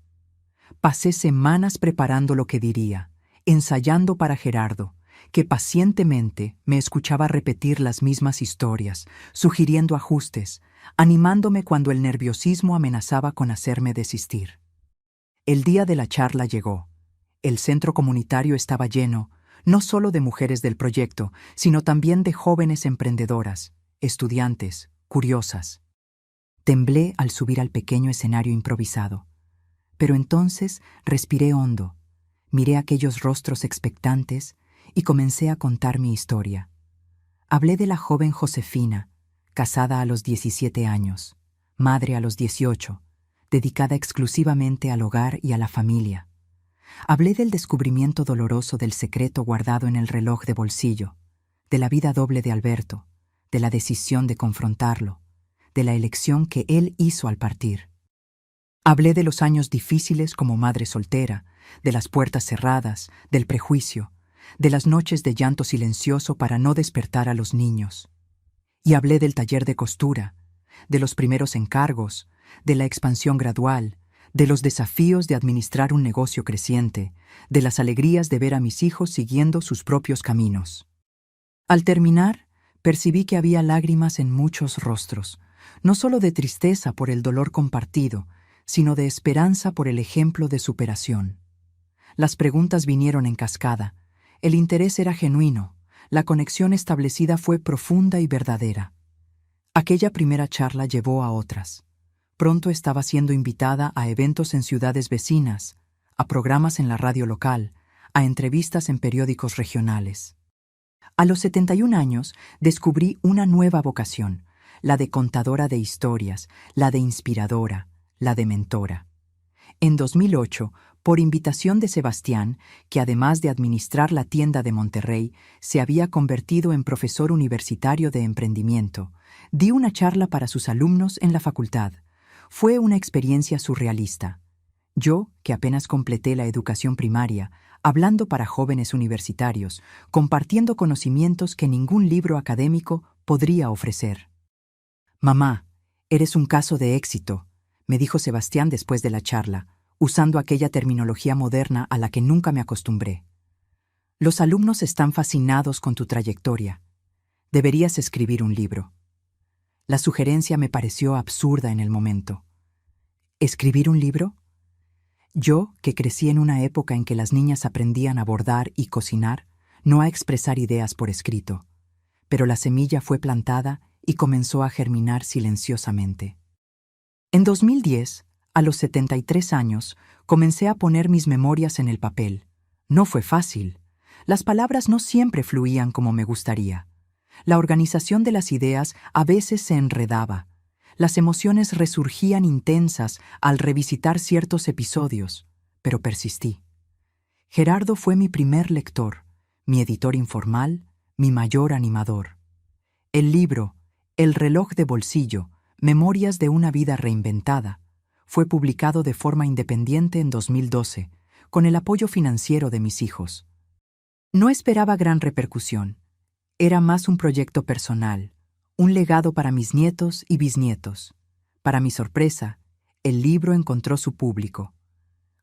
Pasé semanas preparando lo que diría, ensayando para Gerardo, que pacientemente me escuchaba repetir las mismas historias, sugiriendo ajustes, animándome cuando el nerviosismo amenazaba con hacerme desistir. El día de la charla llegó. El centro comunitario estaba lleno, no solo de mujeres del proyecto, sino también de jóvenes emprendedoras, estudiantes, curiosas. Temblé al subir al pequeño escenario improvisado. Pero entonces respiré hondo, miré aquellos rostros expectantes y comencé a contar mi historia. Hablé de la joven Josefina, casada a los 17 años, madre a los 18, dedicada exclusivamente al hogar y a la familia. Hablé del descubrimiento doloroso del secreto guardado en el reloj de bolsillo, de la vida doble de Alberto, de la decisión de confrontarlo, de la elección que él hizo al partir. Hablé de los años difíciles como madre soltera, de las puertas cerradas, del prejuicio, de las noches de llanto silencioso para no despertar a los niños. Y hablé del taller de costura, de los primeros encargos, de la expansión gradual, de los desafíos de administrar un negocio creciente, de las alegrías de ver a mis hijos siguiendo sus propios caminos. Al terminar, percibí que había lágrimas en muchos rostros, no solo de tristeza por el dolor compartido, sino de esperanza por el ejemplo de superación. Las preguntas vinieron en cascada, el interés era genuino, la conexión establecida fue profunda y verdadera. Aquella primera charla llevó a otras. Pronto estaba siendo invitada a eventos en ciudades vecinas, a programas en la radio local, a entrevistas en periódicos regionales. A los 71 años descubrí una nueva vocación, la de contadora de historias, la de inspiradora, la de mentora. En 2008, por invitación de Sebastián, que además de administrar la tienda de Monterrey, se había convertido en profesor universitario de emprendimiento, di una charla para sus alumnos en la facultad. Fue una experiencia surrealista. Yo, que apenas completé la educación primaria, hablando para jóvenes universitarios, compartiendo conocimientos que ningún libro académico podría ofrecer. «Mamá, eres un caso de éxito», me dijo Sebastián después de la charla, usando aquella terminología moderna a la que nunca me acostumbré. «Los alumnos están fascinados con tu trayectoria. Deberías escribir un libro». La sugerencia me pareció absurda en el momento. ¿Escribir un libro? Yo, que crecí en una época en que las niñas aprendían a bordar y cocinar, no a expresar ideas por escrito. Pero la semilla fue plantada y comenzó a germinar silenciosamente. En 2010, a los 73 años, comencé a poner mis memorias en el papel. No fue fácil. Las palabras no siempre fluían como me gustaría. La organización de las ideas a veces se enredaba. Las emociones resurgían intensas al revisitar ciertos episodios, pero persistí. Gerardo fue mi primer lector, mi editor informal, mi mayor animador. El libro, El reloj de bolsillo, Memorias de una vida reinventada, fue publicado de forma independiente en 2012, con el apoyo financiero de mis hijos. No esperaba gran repercusión. Era más un proyecto personal, un legado para mis nietos y bisnietos. Para mi sorpresa, el libro encontró su público.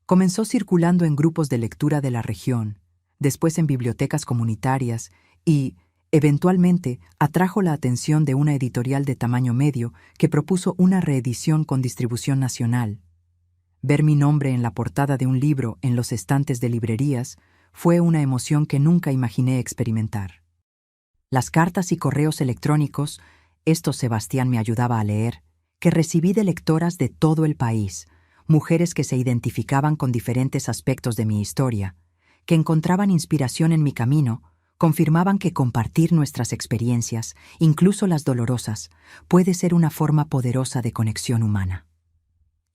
Comenzó circulando en grupos de lectura de la región, después en bibliotecas comunitarias y, eventualmente, atrajo la atención de una editorial de tamaño medio que propuso una reedición con distribución nacional. Ver mi nombre en la portada de un libro en los estantes de librerías fue una emoción que nunca imaginé experimentar. Las cartas y correos electrónicos, estos Sebastián me ayudaba a leer, que recibí de lectoras de todo el país, mujeres que se identificaban con diferentes aspectos de mi historia, que encontraban inspiración en mi camino, confirmaban que compartir nuestras experiencias, incluso las dolorosas, puede ser una forma poderosa de conexión humana.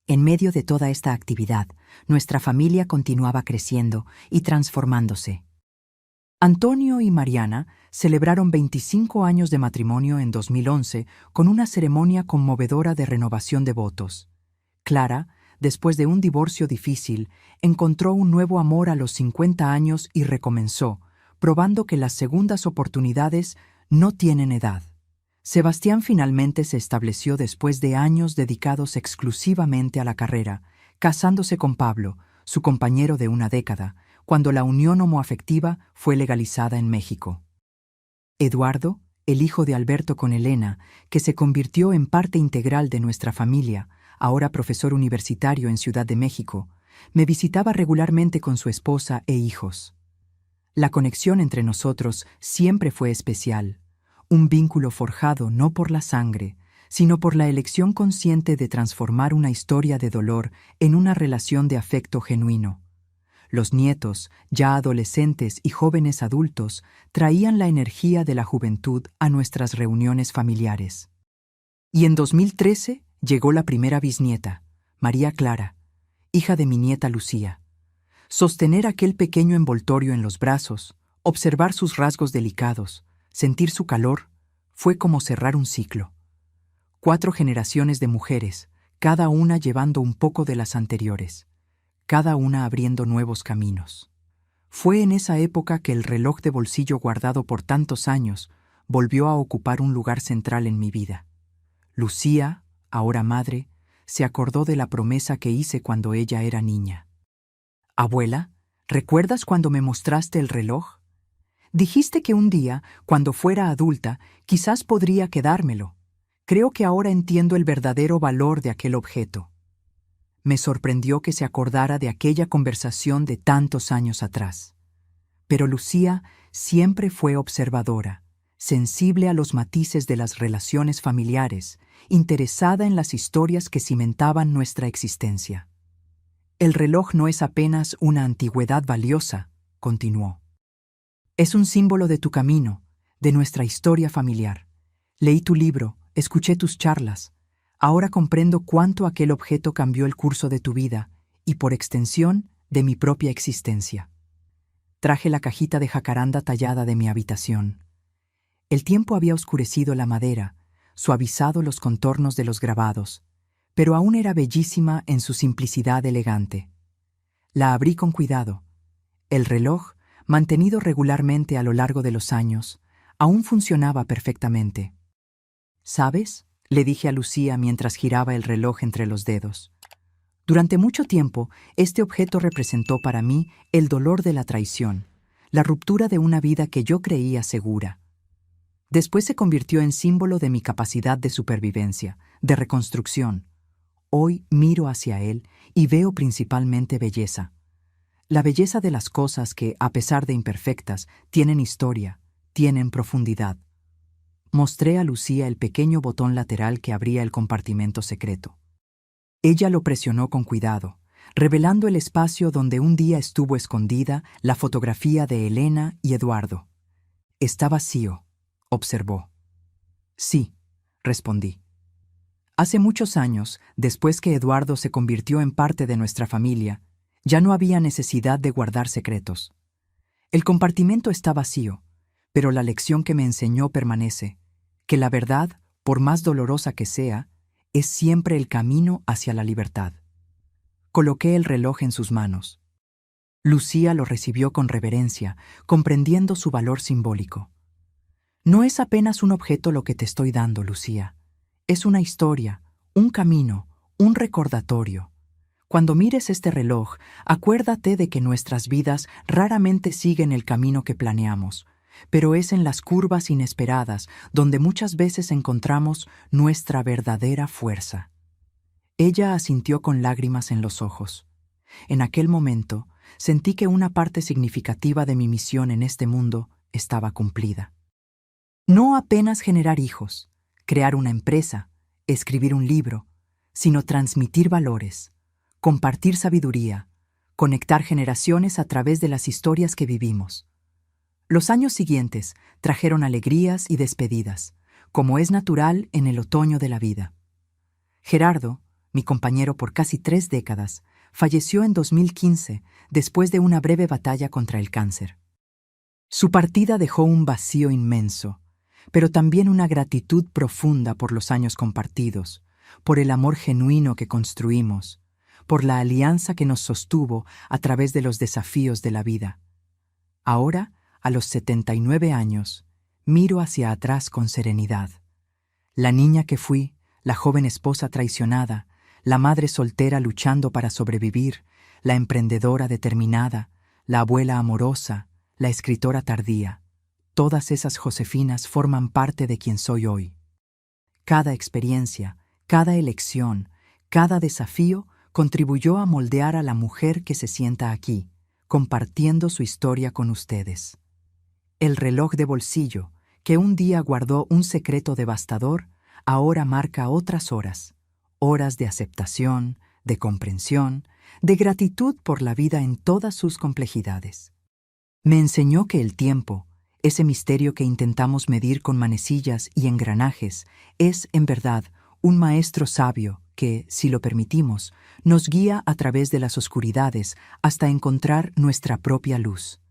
En medio de toda esta actividad, nuestra familia continuaba creciendo y transformándose. Antonio y Mariana celebraron 25 años de matrimonio en 2011 con una ceremonia conmovedora de renovación de votos. Clara, después de un divorcio difícil, encontró un nuevo amor a los 50 años y recomenzó, probando que las segundas oportunidades no tienen edad. Sebastián finalmente se estableció después de años dedicados exclusivamente a la carrera, casándose con Pablo, su compañero de una década, cuando la unión homoafectiva fue legalizada en México. Eduardo, el hijo de Alberto con Elena, que se convirtió en parte integral de nuestra familia, ahora profesor universitario en Ciudad de México, me visitaba regularmente con su esposa e hijos. La conexión entre nosotros siempre fue especial, un vínculo forjado no por la sangre, sino por la elección consciente de transformar una historia de dolor en una relación de afecto genuino. Los nietos, ya adolescentes y jóvenes adultos, traían la energía de la juventud a nuestras reuniones familiares. Y en 2013 llegó la primera bisnieta, María Clara, hija de mi nieta Lucía. Sostener aquel pequeño envoltorio en los brazos, observar sus rasgos delicados, sentir su calor, fue como cerrar un ciclo. 4 generaciones de mujeres, cada una llevando un poco de las anteriores, cada una abriendo nuevos caminos. Fue en esa época que el reloj de bolsillo guardado por tantos años volvió a ocupar un lugar central en mi vida. Lucía, ahora madre, se acordó de la promesa que hice cuando ella era niña. Abuela, ¿recuerdas cuando me mostraste el reloj? Dijiste que un día, cuando fuera adulta, quizás podría quedármelo. Creo que ahora entiendo el verdadero valor de aquel objeto. Me sorprendió que se acordara de aquella conversación de tantos años atrás. Pero Lucía siempre fue observadora, sensible a los matices de las relaciones familiares, interesada en las historias que cimentaban nuestra existencia. El reloj no es apenas una antigüedad valiosa, continuó. Es un símbolo de tu camino, de nuestra historia familiar. Leí tu libro, escuché tus charlas. Ahora comprendo cuánto aquel objeto cambió el curso de tu vida y, por extensión, de mi propia existencia. Traje la cajita de jacaranda tallada de mi habitación. El tiempo había oscurecido la madera, suavizado los contornos de los grabados, pero aún era bellísima en su simplicidad elegante. La abrí con cuidado. El reloj, mantenido regularmente a lo largo de los años, aún funcionaba perfectamente. ¿Sabes?, le dije a Lucía mientras giraba el reloj entre los dedos. Durante mucho tiempo, este objeto representó para mí el dolor de la traición, la ruptura de una vida que yo creía segura. Después se convirtió en símbolo de mi capacidad de supervivencia, de reconstrucción. Hoy miro hacia él y veo principalmente belleza. La belleza de las cosas que, a pesar de imperfectas, tienen historia, tienen profundidad. Mostré a Lucía el pequeño botón lateral que abría el compartimento secreto. Ella lo presionó con cuidado, revelando el espacio donde un día estuvo escondida la fotografía de Elena y Eduardo. Está vacío, observó. Sí, respondí. Hace muchos años, después que Eduardo se convirtió en parte de nuestra familia, ya no había necesidad de guardar secretos. El compartimento está vacío, pero la lección que me enseñó permanece, que la verdad, por más dolorosa que sea, es siempre el camino hacia la libertad. Coloqué el reloj en sus manos. Lucía lo recibió con reverencia, comprendiendo su valor simbólico. No es apenas un objeto lo que te estoy dando, Lucía. Es una historia, un camino, un recordatorio. Cuando mires este reloj, acuérdate de que nuestras vidas raramente siguen el camino que planeamos, pero es en las curvas inesperadas donde muchas veces encontramos nuestra verdadera fuerza. Ella asintió con lágrimas en los ojos. En aquel momento, sentí que una parte significativa de mi misión en este mundo estaba cumplida. No apenas generar hijos, crear una empresa, escribir un libro, sino transmitir valores, compartir sabiduría, conectar generaciones a través de las historias que vivimos. Los años siguientes trajeron alegrías y despedidas, como es natural en el otoño de la vida. Gerardo, mi compañero por casi 3 décadas, falleció en 2015 después de una breve batalla contra el cáncer. Su partida dejó un vacío inmenso, pero también una gratitud profunda por los años compartidos, por el amor genuino que construimos, por la alianza que nos sostuvo a través de los desafíos de la vida. Ahora, a los 79 años, miro hacia atrás con serenidad. La niña que fui, la joven esposa traicionada, la madre soltera luchando para sobrevivir, la emprendedora determinada, la abuela amorosa, la escritora tardía. Todas esas Josefinas forman parte de quien soy hoy. Cada experiencia, cada elección, cada desafío contribuyó a moldear a la mujer que se sienta aquí, compartiendo su historia con ustedes. El reloj de bolsillo, que un día guardó un secreto devastador, ahora marca otras horas, horas de aceptación, de comprensión, de gratitud por la vida en todas sus complejidades. Me enseñó que el tiempo, ese misterio que intentamos medir con manecillas y engranajes, es, en verdad, un maestro sabio que, si lo permitimos, nos guía a través de las oscuridades hasta encontrar nuestra propia luz.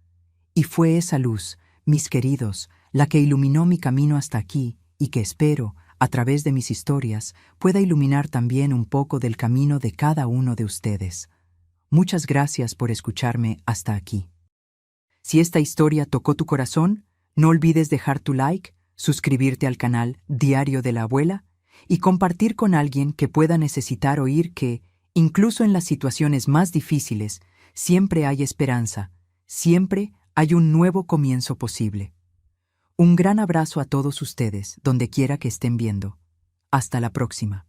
Y fue esa luz, mis queridos, la que iluminó mi camino hasta aquí y que espero, a través de mis historias, pueda iluminar también un poco del camino de cada uno de ustedes. Muchas gracias por escucharme hasta aquí. Si esta historia tocó tu corazón, no olvides dejar tu like, suscribirte al canal Diario de la Abuela y compartir con alguien que pueda necesitar oír que, incluso en las situaciones más difíciles, siempre hay esperanza, siempre hay un nuevo comienzo posible. Un gran abrazo a todos ustedes, donde quiera que estén viendo. Hasta la próxima.